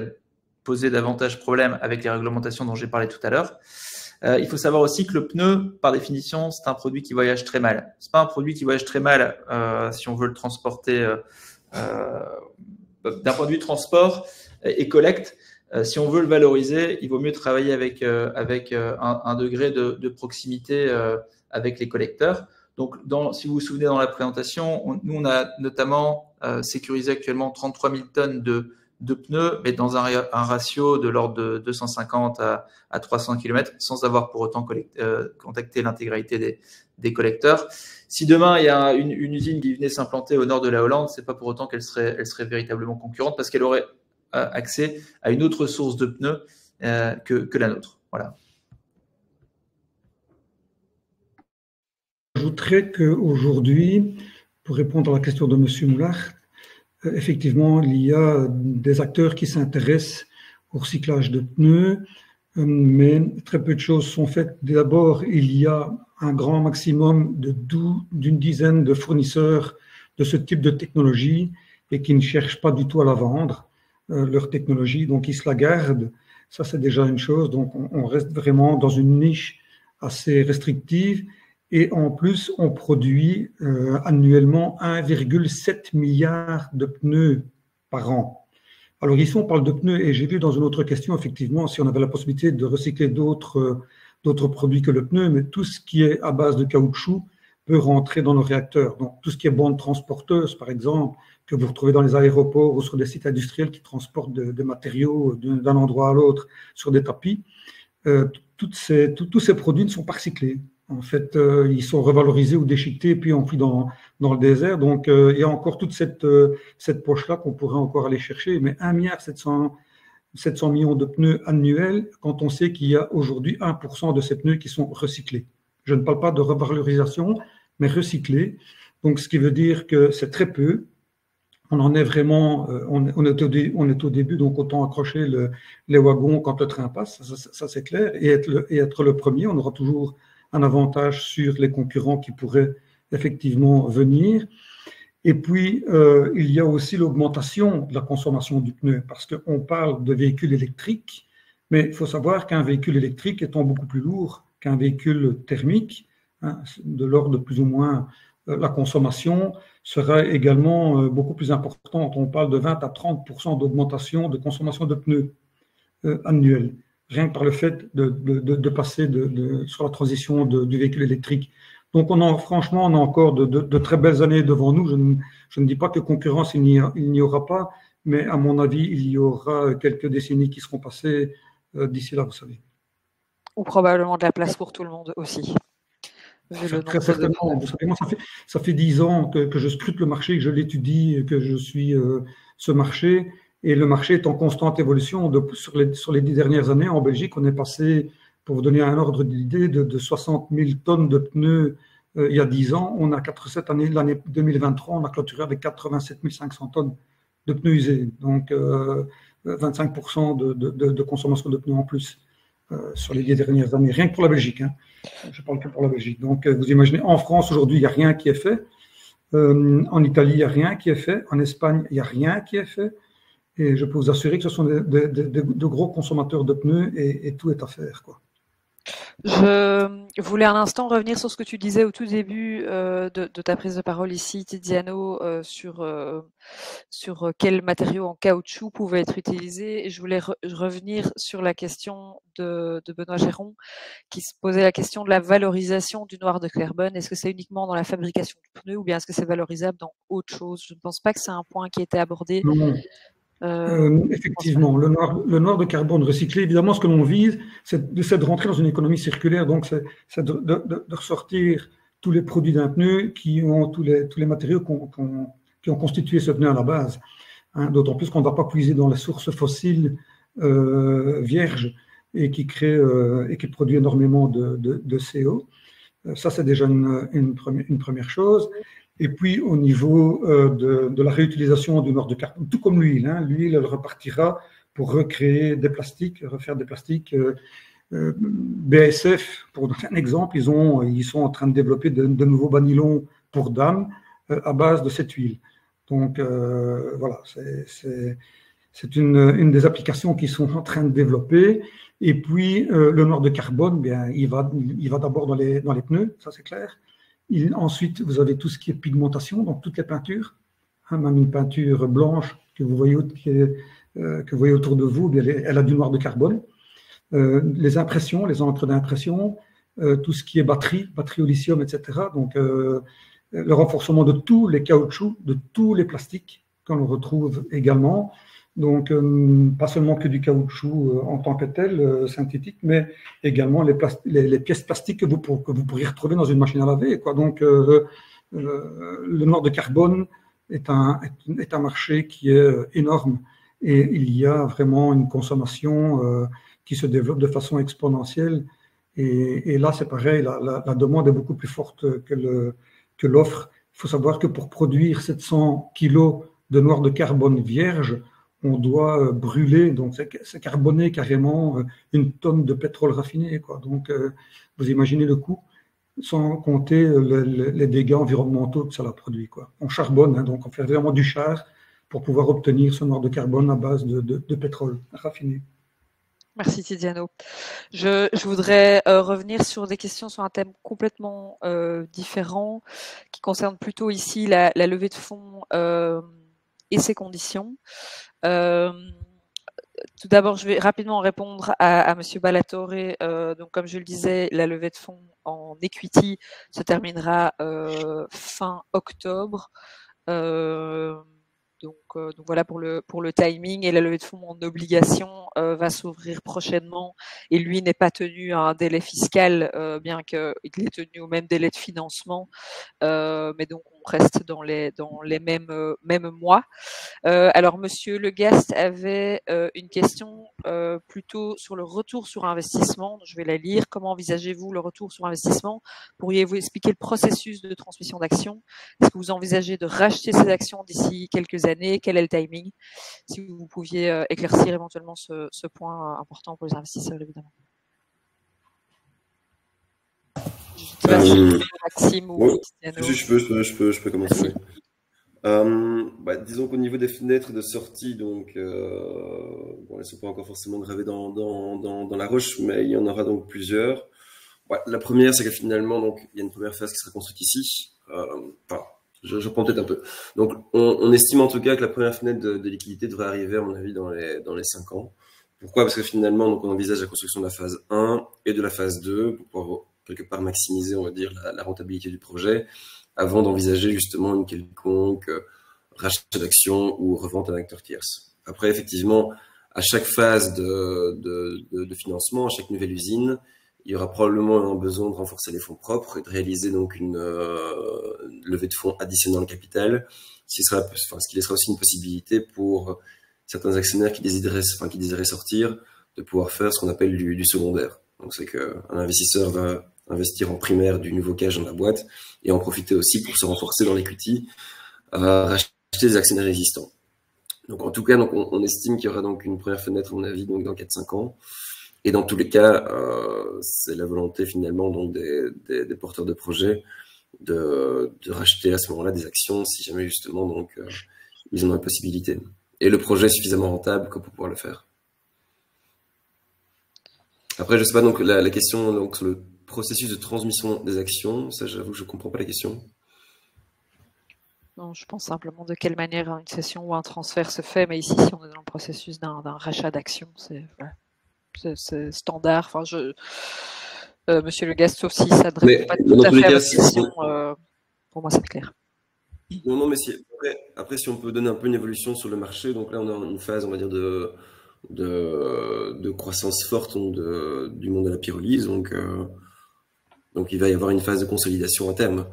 poser davantage problème avec les réglementations dont j'ai parlé tout à l'heure. Il faut savoir aussi que le pneu, par définition, c'est un produit qui voyage très mal. C'est pas un produit qui voyage très mal si on veut le transporter d'un point de vue transport et collecte. Si on veut le valoriser, il vaut mieux travailler avec un degré de proximité avec les collecteurs. Donc, si vous vous souvenez dans la présentation, nous, on a notamment sécurisé actuellement 33 000 tonnes de pneus, mais dans un ratio de l'ordre de 250 à 300 km, sans avoir pour autant contacté l'intégralité des collecteurs. Si demain, il y a une usine qui venait s'implanter au nord de la Hollande, ce n'est pas pour autant qu'elle serait véritablement concurrente, parce qu'elle aurait accès à une autre source de pneus que la nôtre. Voilà. J'ajouterais qu'aujourd'hui, pour répondre à la question de M. Moulart, effectivement, il y a des acteurs qui s'intéressent au recyclage de pneus, mais très peu de choses sont faites. D'abord, il y a un grand maximum d'une dizaine de fournisseurs de ce type de technologie et qui ne cherchent pas du tout à la vendre, leur technologie, donc ils se la gardent. Ça, c'est déjà une chose. Donc, on reste vraiment dans une niche assez restrictive. Et en plus, on produit annuellement 1,7 milliard de pneus par an. Alors ici, on parle de pneus, et j'ai vu dans une autre question, effectivement, si on avait la possibilité de recycler d'autres produits que le pneu, mais tout ce qui est à base de caoutchouc peut rentrer dans nos réacteurs. Donc tout ce qui est bande transporteuse, par exemple, que vous retrouvez dans les aéroports ou sur des sites industriels qui transportent des matériaux d'un endroit à l'autre sur des tapis, tous ces produits ne sont pas recyclés. En fait, ils sont revalorisés ou déchiquetés puis enfuis dans le désert. Donc, il y a encore toute cette poche-là qu'on pourrait encore aller chercher. Mais 1,7 milliard de pneus annuels, quand on sait qu'il y a aujourd'hui 1% de ces pneus qui sont recyclés. Je ne parle pas de revalorisation, mais recyclés. Donc, ce qui veut dire que c'est très peu. On en est vraiment, on est au début, donc autant accrocher les wagons quand le train passe, ça c'est clair. Et être le premier, on aura toujours un avantage sur les concurrents qui pourraient effectivement venir. Et puis, il y a aussi l'augmentation de la consommation du pneu, parce qu'on parle de véhicules électriques, mais il faut savoir qu'un véhicule électrique étant beaucoup plus lourd qu'un véhicule thermique, hein, de l'ordre de plus ou moins la consommation sera également beaucoup plus importante. On parle de 20 à 30% d'augmentation de consommation de pneus annuelle, rien que par le fait de passer sur la transition du véhicule électrique. Donc, franchement, on a encore de très belles années devant nous. Je ne dis pas que concurrence, il n'y aura pas, mais à mon avis, il y aura quelques décennies qui seront passées d'ici là, vous savez. Ou probablement de la place pour tout le monde aussi. Très certainement. Vous savez, moi, ça fait 10 ans que je scrute le marché, que je l'étudie, que je suis ce marché. Et le marché est en constante évolution. Sur les 10 dernières années, en Belgique, on est passé, pour vous donner un ordre d'idée, de 60 000 tonnes de pneus il y a 10 ans. On a cette année, l'année 2023, on a clôturé avec 87 500 tonnes de pneus usés. Donc, 25% de consommation de pneus en plus sur les 10 dernières années. Rien que pour la Belgique. Hein. Je parle que pour la Belgique. Donc, vous imaginez, en France, aujourd'hui, il n'y a rien qui est fait. En Italie, il n'y a rien qui est fait. En Espagne, il n'y a rien qui est fait. Et je peux vous assurer que ce sont de gros consommateurs de pneus et tout est à faire, quoi. Je voulais un instant revenir sur ce que tu disais au tout début de ta prise de parole ici, Tiziano, sur quels matériaux en caoutchouc pouvaient être utilisés. Et je voulais revenir sur la question de Benoît Géron, qui se posait la question de la valorisation du noir de carbone. Est-ce que c'est uniquement dans la fabrication du pneu ou bien est-ce que c'est valorisable dans autre chose? Je ne pense pas que c'est un point qui a été abordé. Non. Effectivement, le noir de carbone recyclé, évidemment, ce que l'on vise, c'est de rentrer dans une économie circulaire. Donc, c'est de ressortir tous les produits d'un pneu qui ont tous les matériaux qui ont constitué ce pneu à la base. Hein, d'autant plus qu'on ne va pas puiser dans les sources fossiles vierges et qui produit énormément de CO. Ça, c'est déjà une première chose. Et puis, au niveau de la réutilisation du noir de carbone, tout comme l'huile, hein, l'huile, elle repartira pour recréer des plastiques, refaire des plastiques. BASF, pour donner un exemple, ils sont en train de développer de nouveaux banylons pour dames à base de cette huile. Donc voilà, c'est une des applications qui sont en train de développer. Et puis le noir de carbone, bien, il va d'abord dans les pneus, ça c'est clair. Ensuite, vous avez tout ce qui est pigmentation, donc toutes les peintures, hein, même une peinture blanche que vous voyez autour de vous, bien, elle a du noir de carbone. Les impressions, les encres d'impression, tout ce qui est batterie au lithium, etc. Donc, le renforcement de tous les caoutchoucs, de tous les plastiques qu'on retrouve également. Donc, pas seulement que du caoutchouc en tant que tel, synthétique, mais également les pièces plastiques que vous pourriez retrouver dans une machine à laver, quoi. Donc, le noir de carbone est un marché qui est énorme et il y a vraiment une consommation qui se développe de façon exponentielle. Et là, c'est pareil, la demande est beaucoup plus forte que l'offre. Il faut savoir que pour produire 700 kilos de noir de carbone vierge, on doit brûler, donc c'est carboner carrément une tonne de pétrole raffiné, quoi. Donc, vous imaginez le coût, sans compter les dégâts environnementaux que ça a produit, quoi. On charbonne, hein, donc on fait vraiment du char pour pouvoir obtenir ce noir de carbone à base de pétrole raffiné. Merci Tiziano. Je voudrais revenir sur des questions sur un thème complètement différent, qui concerne plutôt ici la levée de fonds et ses conditions. Tout d'abord, je vais rapidement répondre à Monsieur Ballatore. Donc, comme je le disais, la levée de fonds en equity se terminera fin octobre. Donc voilà pour le timing, et la levée de fonds en obligation va s'ouvrir prochainement, et lui n'est pas tenu à un délai fiscal, bien qu'il est tenu au même délai de financement, mais donc on reste dans les mêmes mois. Alors Monsieur Le Gast avait une question plutôt sur le retour sur investissement. Je vais la lire. Comment envisagez-vous le retour sur investissement? Pourriez-vous expliquer le processus de transmission d'actions? Est-ce que vous envisagez de racheter ces actions d'ici quelques années? Quel est le timing? Si vous pouviez éclaircir éventuellement ce point important pour les investisseurs, évidemment. Maxime ou Tiziano. Je peux commencer. Disons qu'au niveau des fenêtres de sortie, donc elles ne sont pas encore forcément gravées dans la roche, mais il y en aura donc plusieurs. La première, c'est que finalement, donc il y a une première phase qui sera construite ici. Je prends peut-être un peu. Donc on estime en tout cas que la première fenêtre de liquidité devrait arriver, à mon avis, dans les 5 ans. Pourquoi? Parce que finalement, donc on envisage la construction de la phase 1 et de la phase 2 pour pouvoir quelque part maximiser, on va dire, la rentabilité du projet, avant d'envisager justement une quelconque rachat d'actions ou revente à un acteur tierce. Après, effectivement, à chaque phase de financement, à chaque nouvelle usine, il y aura probablement un besoin de renforcer les fonds propres et de réaliser donc une levée de fonds additionnelle en capital, ce qui laissera aussi une possibilité pour certains actionnaires qui désiraient sortir, de pouvoir faire ce qu'on appelle du secondaire. Donc c'est qu'un investisseur va investir en primaire du nouveau cash dans la boîte et en profiter aussi pour se renforcer dans l'equity, racheter des actionnaires existants. Donc en tout cas, donc, on estime qu'il y aura donc une première fenêtre, à mon avis, donc dans 4-5 ans. Et dans tous les cas, c'est la volonté finalement donc des porteurs de projets de racheter à ce moment-là des actions si jamais justement donc ils en ont la possibilité. Et le projet est suffisamment rentable pour pouvoir le faire. Après, je sais pas, donc la question donc, sur le processus de transmission des actions, ça j'avoue que je comprends pas la question. Non, je pense simplement de quelle manière une cession ou un transfert se fait, mais ici, si on est dans le processus d'un rachat d'actions, c'est standard. Enfin, Monsieur Le Gast, sauf si ça ne répond pas tout à fait à votre question, pour moi c'est clair. Non, mais après, si on peut donner un peu une évolution sur le marché, donc là on est en une phase, on va dire, de croissance forte du monde de la pyrolyse, donc il va y avoir une phase de consolidation à terme.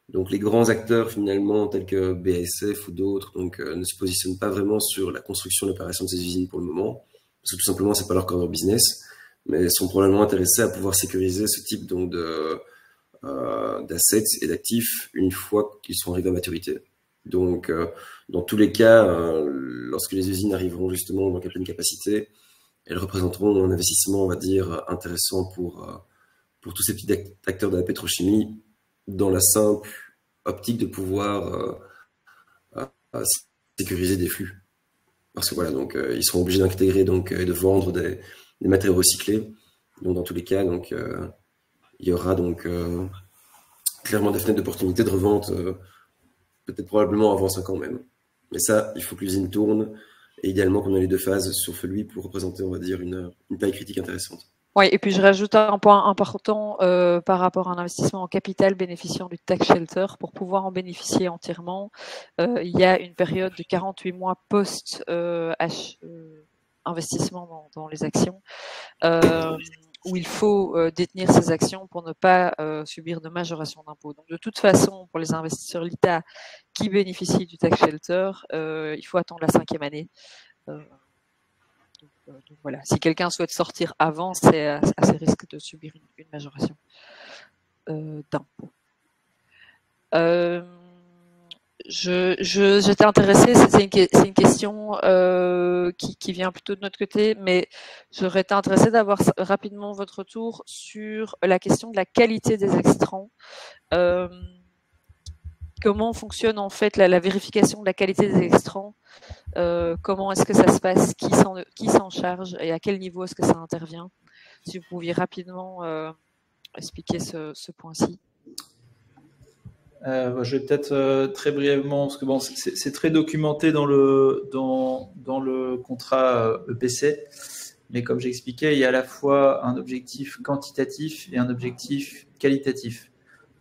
Donc les grands acteurs finalement tels que BASF ou d'autres ne se positionnent pas vraiment sur la construction et l'opération de ces usines pour le moment, parce que tout simplement c'est pas leur core business, mais sont probablement intéressés à pouvoir sécuriser ce type donc d'assets et d'actifs une fois qu'ils sont arrivés à maturité. Donc dans tous les cas, lorsque les usines arriveront justement dans la pleine capacité, elles représenteront un investissement, on va dire, intéressant pour tous ces petits acteurs de la pétrochimie dans la simple optique de pouvoir sécuriser des flux. Parce que voilà, donc ils seront obligés d'intégrer donc et de vendre des matériaux recyclés. Donc dans tous les cas, donc il y aura donc clairement des fenêtres d'opportunité de revente, peut-être probablement avant 5 ans même. Mais ça, il faut que l'usine tourne et idéalement qu'on ait les 2 phases sur celui pour représenter, on va dire, une taille critique intéressante. Oui, et puis je rajoute un point important par rapport à un investissement en capital bénéficiant du tax shelter. Pour pouvoir en bénéficier entièrement, il y a une période de 48 mois post-investissement dans les actions où il faut détenir ces actions pour ne pas subir de majoration d'impôt. Donc de toute façon, pour les investisseurs l'ITA qui bénéficient du tax shelter, il faut attendre la 5e année. Donc voilà, si quelqu'un souhaite sortir avant, c'est à ses risques de subir une majoration d'impôt. J'étais intéressée, c'est une question qui vient plutôt de notre côté, mais j'aurais été intéressée d'avoir rapidement votre retour sur la question de la qualité des extrants. Comment fonctionne en fait la vérification de la qualité des extrants? Comment est-ce que ça se passe? Qui s'en charge et à quel niveau est-ce que ça intervient? Si vous pouviez rapidement expliquer ce point-ci. Je vais peut-être très brièvement, parce que bon, c'est très documenté dans le contrat EPC, mais comme j'expliquais, il y a à la fois un objectif quantitatif et un objectif qualitatif.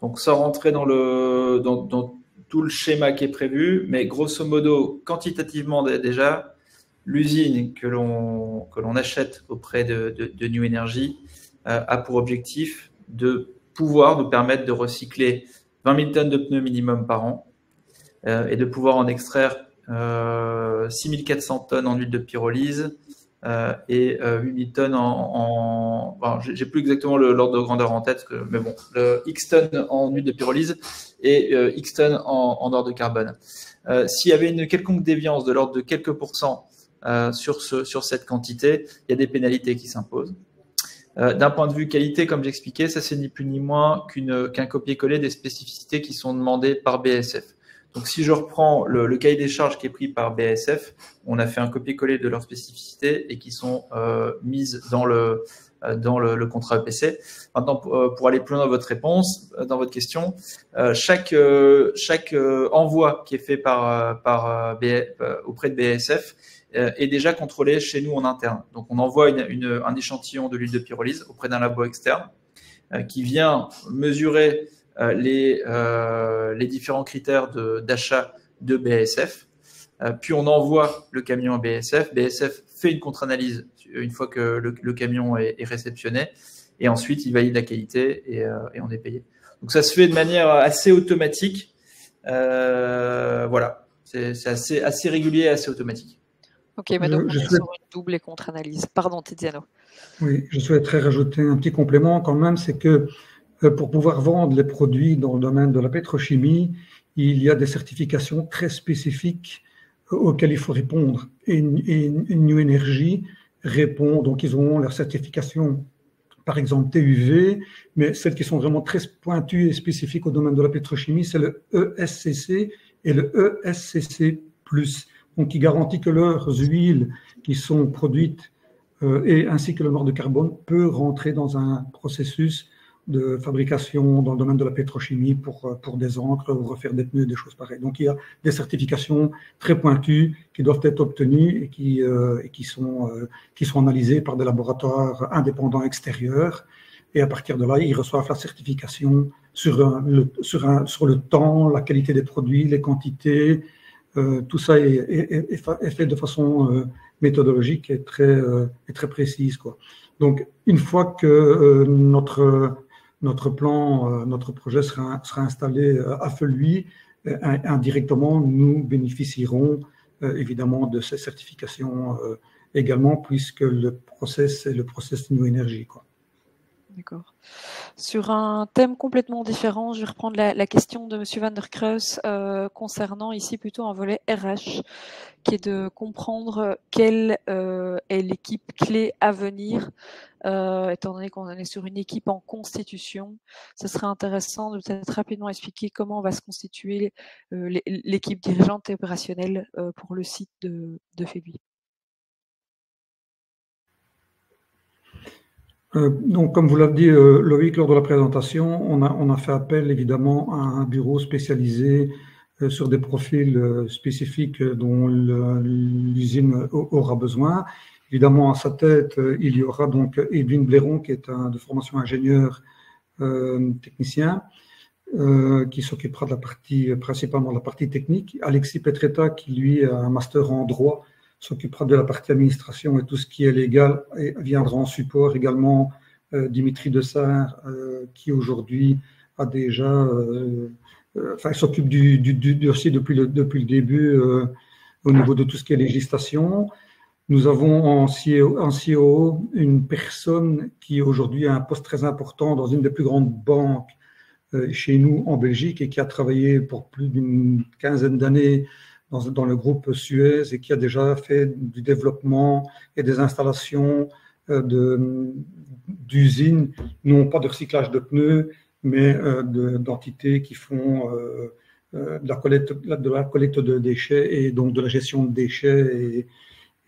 Donc sans rentrer dans tout le schéma qui est prévu, mais grosso modo, quantitativement déjà, l'usine que l'on achète auprès de New Energy a pour objectif de pouvoir nous permettre de recycler 20 000 tonnes de pneus minimum par an et de pouvoir en extraire 6 400 tonnes en huile de pyrolyse et 8 000 tonnes bon, j'ai plus exactement l'ordre de grandeur en tête, mais bon, X tonnes en huile de pyrolyse et X tonnes en or de carbone. S'il y avait une quelconque déviance de l'ordre de quelques pourcents sur cette quantité, il y a des pénalités qui s'imposent. D'un point de vue qualité, comme j'expliquais, ça c'est ni plus ni moins qu'un copier-coller des spécificités qui sont demandées par BASF. Donc si je reprends le cahier des charges qui est pris par BASF, on a fait un copier-coller de leurs spécificités et qui sont mises dans le contrat EPC. Maintenant, pour aller plus loin dans votre réponse, dans votre question, chaque envoi qui est fait auprès de BASF est déjà contrôlé chez nous en interne. Donc, on envoie un échantillon de l'huile de pyrolyse auprès d'un labo externe qui vient mesurer les différents critères d'achat de BASF. Puis, on envoie le camion à BASF. BASF fait une contre-analyse une fois que le camion est réceptionné. Et ensuite, il valide la qualité et on est payé. Donc, ça se fait de manière assez automatique. Voilà, c'est assez régulier et assez automatique. Ok, mais donc on est sur une double contre-analyse. Pardon, Tiziano. Oui, je souhaiterais rajouter un petit complément quand même, c'est que pour pouvoir vendre les produits dans le domaine de la pétrochimie, il y a des certifications très spécifiques auxquelles il faut répondre. Et New Energy répond, donc ils ont leur certification, par exemple TUV, mais celles qui sont vraiment très pointues et spécifiques au domaine de la pétrochimie, c'est le ESCC et le ESCC+. Donc, qui garantit que leurs huiles qui sont produites et ainsi que le noir de carbone peut rentrer dans un processus de fabrication dans le domaine de la pétrochimie pour des encres ou refaire des pneus, des choses pareilles. Donc, il y a des certifications très pointues qui doivent être obtenues et qui sont analysées par des laboratoires indépendants extérieurs. Et à partir de là, ils reçoivent la certification sur le temps, la qualité des produits, les quantités. Tout ça est fait de façon méthodologique et très précise, quoi. Donc, une fois que notre plan, notre projet sera installé à Feluy, indirectement, nous bénéficierons évidemment de ces certifications également, puisque le process est le process New Energy, quoi. D'accord. Sur un thème complètement différent, je vais reprendre la question de Monsieur Van der Kreus concernant ici plutôt un volet RH, qui est de comprendre quelle est l'équipe clé à venir, étant donné qu'on est sur une équipe en constitution. Ce serait intéressant de peut-être rapidement expliquer comment va se constituer l'équipe dirigeante et opérationnelle pour le site de Fébuy. Donc, comme vous l'avez dit, Loïc, lors de la présentation, on a fait appel évidemment à un bureau spécialisé sur des profils spécifiques dont l'usine aura besoin. Évidemment, à sa tête, il y aura donc Edwin Blairon, qui est de formation ingénieur technicien, qui s'occupera de la partie, principalement de la partie technique. Alexis Petretta, qui lui a un master en droit, s'occupera de la partie administration et tout ce qui est légal et viendra en support également Dimitri Dessart, qui aujourd'hui a déjà, il s'occupe du dossier depuis le début au niveau de tout ce qui est législation. Nous avons en CEO une personne qui aujourd'hui a un poste très important dans une des plus grandes banques chez nous en Belgique et qui a travaillé pour plus d'une quinzaine d'années dans le groupe Suez et qui a déjà fait du développement et des installations d'usines, non pas de recyclage de pneus, mais d'entités qui font de la collecte de déchets et donc de la gestion de déchets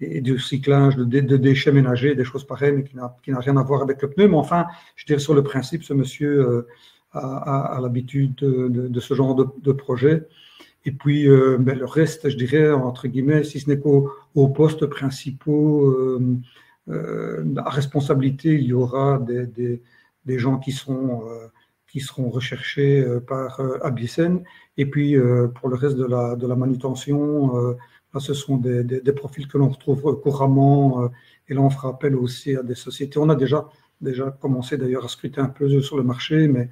et du recyclage de déchets ménagers, des choses pareilles, mais qui n'a rien à voir avec le pneu. Mais enfin, je dirais sur le principe, ce monsieur a l'habitude de ce genre de projet. Et puis, le reste, je dirais, entre guillemets, si ce n'est qu'aux postes principaux à responsabilité, il y aura des gens qui seront recherchés par Abyssen. Et puis, pour le reste de la manutention, là, ce sont des profils que l'on retrouve couramment. Et là, on fera appel aussi à des sociétés. On a déjà commencé d'ailleurs à scruter un peu sur le marché, mais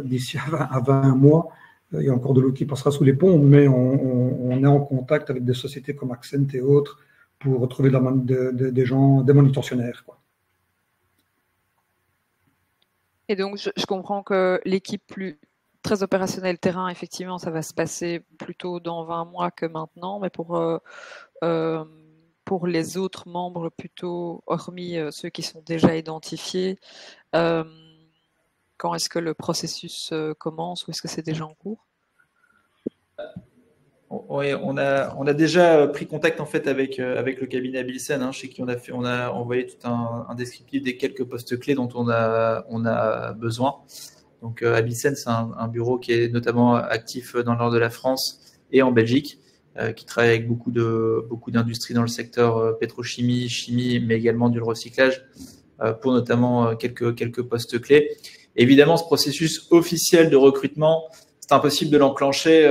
d'ici à 20 mois, il y a encore de l'eau qui passera sous les ponts, mais on est en contact avec des sociétés comme Accent et autres pour retrouver des gens, des manutentionnaires, quoi. Et donc, je comprends que l'équipe très opérationnelle terrain, effectivement, ça va se passer plutôt dans 20 mois que maintenant, mais pour les autres membres, plutôt hormis ceux qui sont déjà identifiés, quand est-ce que le processus commence ou est-ce que c'est déjà en cours? Oui, on a déjà pris contact en fait avec le cabinet Abyssen, chez qui on a envoyé tout un descriptif des quelques postes clés dont on a besoin. Donc Abyssen, c'est un bureau qui est notamment actif dans le nord de la France et en Belgique, qui travaille avec beaucoup d'industries dans le secteur pétrochimie, chimie, mais également du recyclage, pour notamment quelques postes clés. Évidemment, ce processus officiel de recrutement, c'est impossible de l'enclencher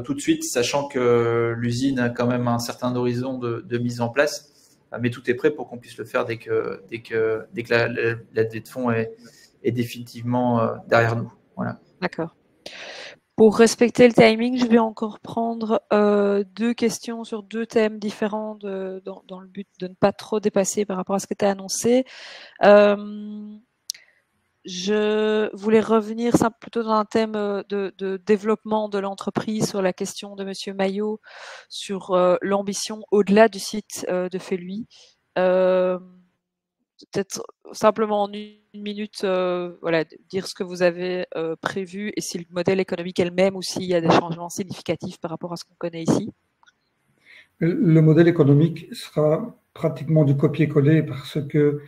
tout de suite, sachant que l'usine a quand même un certain horizon de mise en place, mais tout est prêt pour qu'on puisse le faire dès que la levée de fonds est définitivement derrière nous. Voilà. D'accord. Pour respecter le timing, je vais encore prendre 2 questions sur 2 thèmes différents dans le but de ne pas trop dépasser par rapport à ce que tu as annoncé. Je voulais revenir plutôt dans un thème de développement de l'entreprise, sur la question de Monsieur Maillot, sur l'ambition au-delà du site de Fébuy. Peut-être simplement en une minute, voilà, dire ce que vous avez prévu et si le modèle économique est le même ou s'il y a des changements significatifs par rapport à ce qu'on connaît ici. Le modèle économique sera pratiquement du copier-coller parce que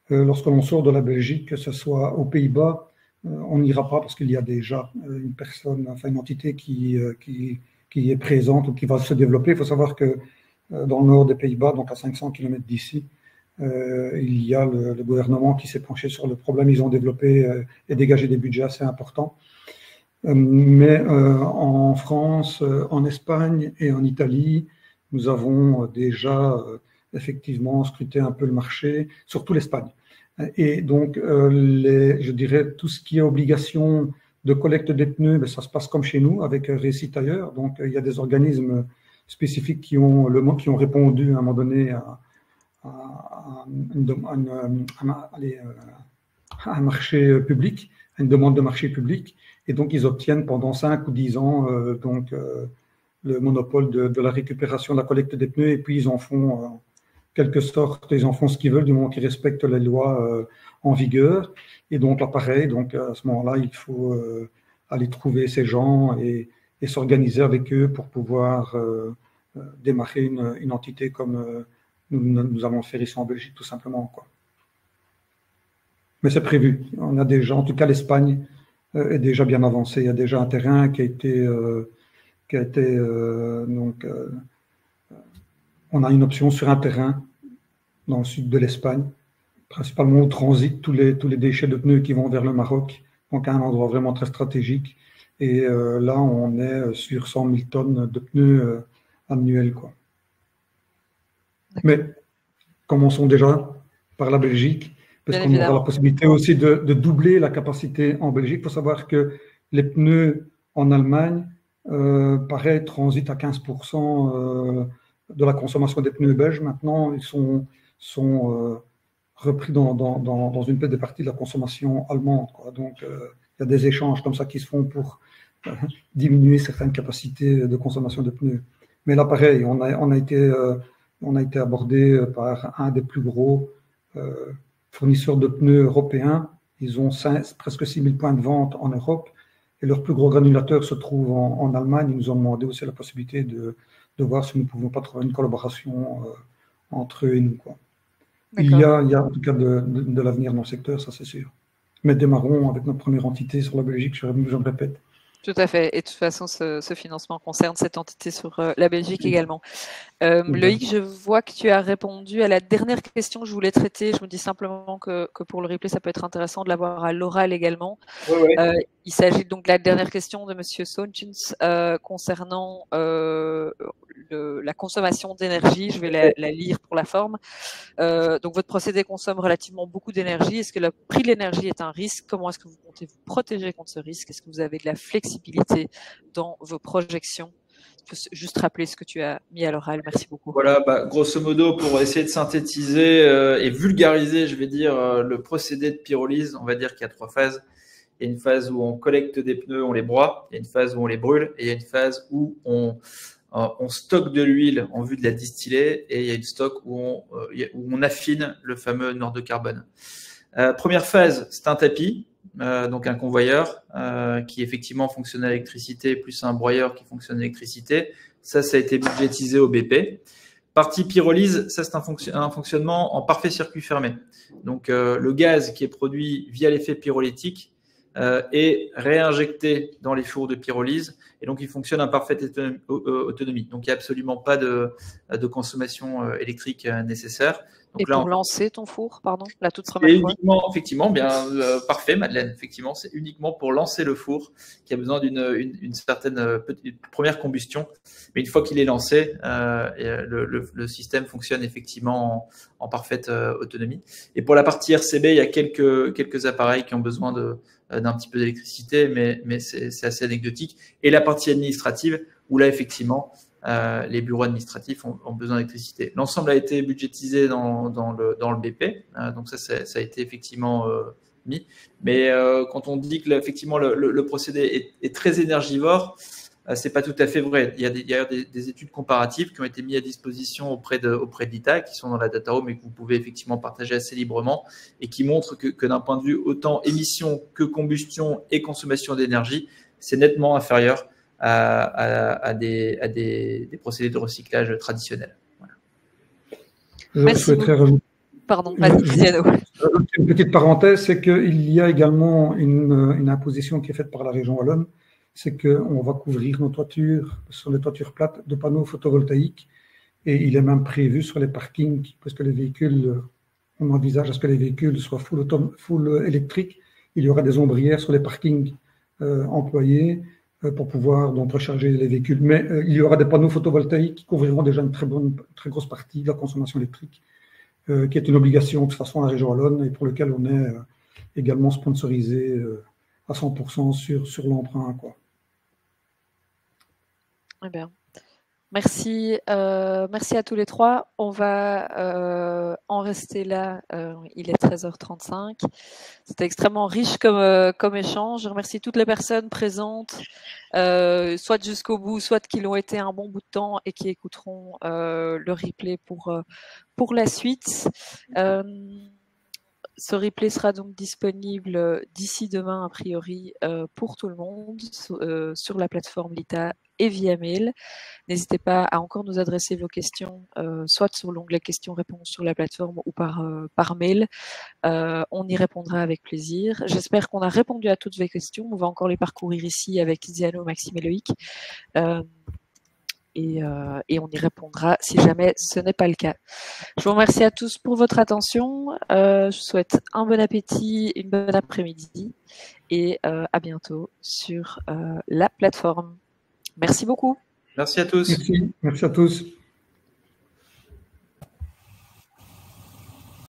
lorsque l'on sort de la Belgique, que ce soit aux Pays-Bas, on n'ira pas parce qu'il y a déjà une personne, enfin une entité qui est présente ou qui va se développer. Il faut savoir que dans le nord des Pays-Bas, donc à 500 km d'ici, il y a le gouvernement qui s'est penché sur le problème. Ils ont développé et dégagé des budgets assez importants. Mais en France, en Espagne et en Italie, nous avons déjà effectivement scruté un peu le marché, surtout l'Espagne. Et donc, je dirais, tout ce qui est obligation de collecte des pneus, ben, ça se passe comme chez nous, avec Récitailleur. Donc, il y a des organismes spécifiques qui ont répondu à un moment donné à un marché public, à une demande de marché public, et donc ils obtiennent pendant 5 ou 10 ans le monopole de la récupération, de la collecte des pneus, et puis ils en font quelque sorte, ils en font ce qu'ils veulent du moment qu'ils respectent les lois en vigueur. Et donc là, pareil, donc à ce moment-là, il faut aller trouver ces gens et s'organiser avec eux pour pouvoir démarrer une entité comme nous allons le faire ici en Belgique, tout simplement, quoi. Mais c'est prévu. On a déjà, en tout cas, l'Espagne est déjà bien avancée. Il y a déjà un terrain qui a été on a une option sur un terrain dans le sud de l'Espagne, principalement où transitent tous les déchets de pneus qui vont vers le Maroc, donc à un endroit vraiment très stratégique. Et là, on est sur 100 000 tonnes de pneus annuels, quoi. Mais commençons déjà par la Belgique, parce qu'on aura la possibilité aussi de doubler la capacité en Belgique. Il faut savoir que les pneus en Allemagne, pareil, transitent à 15% de la consommation des pneus belges. Maintenant, ils sont repris dans une petite partie de la consommation allemande, quoi. Donc, il y a des échanges comme ça qui se font pour diminuer certaines capacités de consommation de pneus. Mais là, pareil, on a été abordé par un des plus gros fournisseurs de pneus européens. Ils ont presque 6 000 points de vente en Europe et leur plus gros granulateur se trouve en Allemagne. Ils nous ont demandé aussi la possibilité de voir si nous ne pouvions pas trouver une collaboration entre eux et nous, quoi. Il y a en tout cas de l'avenir dans le secteur, ça c'est sûr. Mais démarrons avec notre première entité sur la Belgique, je me répète. Tout à fait. Et de toute façon, ce financement concerne cette entité sur la Belgique également. Loïc, je vois que tu as répondu à la dernière question que je voulais traiter. Je me dis simplement que pour le replay, ça peut être intéressant de l'avoir à l'oral également. Oui. Il s'agit donc de la dernière question de Monsieur Sontjens concernant la consommation d'énergie. Je vais la lire pour la forme. Donc, votre procédé consomme relativement beaucoup d'énergie. Est-ce que le prix de l'énergie est un risque? Comment est-ce que vous comptez vous protéger contre ce risque? Est-ce que vous avez de la flexibilité dans vos projections? Je peux juste rappeler ce que tu as mis à l'oral. Merci beaucoup. Voilà, grosso modo, pour essayer de synthétiser et vulgariser, je vais dire, le procédé de pyrolyse, on va dire qu'il y a 3 phases. Il y a une phase où on collecte des pneus, on les broie. Il y a une phase où on les brûle. Et il y a une phase où on stocke de l'huile en vue de la distiller. Et il y a une stock où on affine le fameux noir de carbone. Première phase, c'est un tapis. Donc un convoyeur qui effectivement fonctionne à l'électricité, plus un broyeur qui fonctionne à l'électricité. Ça a été budgétisé au BP. Partie pyrolyse, ça c'est un fonctionnement en parfait circuit fermé. Donc le gaz qui est produit via l'effet pyrolytique est réinjecté dans les fours de pyrolyse et donc il fonctionne en parfaite autonomie. Donc il n'y a absolument pas de consommation électrique nécessaire. Donc et là, pour lancer ton four, pardon, la toute première fois. Effectivement, bien parfait, Madeleine. Effectivement, c'est uniquement pour lancer le four qui a besoin d'une certaine première combustion. Mais une fois qu'il est lancé, le système fonctionne effectivement en parfaite autonomie. Et pour la partie RCB, il y a quelques appareils qui ont besoin d'un petit peu d'électricité, mais c'est assez anecdotique. Et la partie administrative, où là, effectivement, les bureaux administratifs ont besoin d'électricité. L'ensemble a été budgétisé dans le BP, donc ça a été effectivement mis. Mais quand on dit que effectivement le procédé est très énergivore, c'est pas tout à fait vrai. Il y a d'ailleurs des études comparatives qui ont été mises à disposition auprès de l'ITA, qui sont dans la data room et que vous pouvez effectivement partager assez librement et qui montrent que d'un point de vue autant émission que combustion et consommation d'énergie, c'est nettement inférieur à des procédés de recyclage traditionnels. Voilà. Je souhaiterais rajouter. Pardon, vas-y, Tiziano. Une petite parenthèse, c'est qu'il y a également une imposition qui est faite par la région wallonne, c'est qu'on va couvrir nos toitures, sur les toitures plates, de panneaux photovoltaïques, et il est même prévu sur les parkings, parce que les véhicules, on envisage à ce que les véhicules soient full électriques, il y aura des ombrières sur les parkings employés, pour pouvoir donc recharger les véhicules. Mais il y aura des panneaux photovoltaïques qui couvriront déjà une très grosse partie de la consommation électrique, qui est une obligation de toute façon à la région wallonne et pour lequel on est également sponsorisé à 100% sur l'emprunt, quoi. Eh bien. Merci, merci à tous les trois. On va en rester là. Il est 13h35. C'était extrêmement riche comme échange. Je remercie toutes les personnes présentes, soit jusqu'au bout, soit qui l'ont été un bon bout de temps et qui écouteront le replay pour la suite. Ce replay sera donc disponible d'ici demain, a priori, pour tout le monde, sur la plateforme Lita et via mail. N'hésitez pas à encore nous adresser vos questions, soit sur l'onglet questions-réponses sur la plateforme ou par mail. On y répondra avec plaisir. J'espère qu'on a répondu à toutes vos questions. On va encore les parcourir ici avec Tiziano, Maxime et Loïc. Et on y répondra si jamais ce n'est pas le cas. Je vous remercie à tous pour votre attention. Je vous souhaite un bon appétit, une bonne après-midi et à bientôt sur la plateforme. Merci beaucoup. Merci à tous. Merci à tous.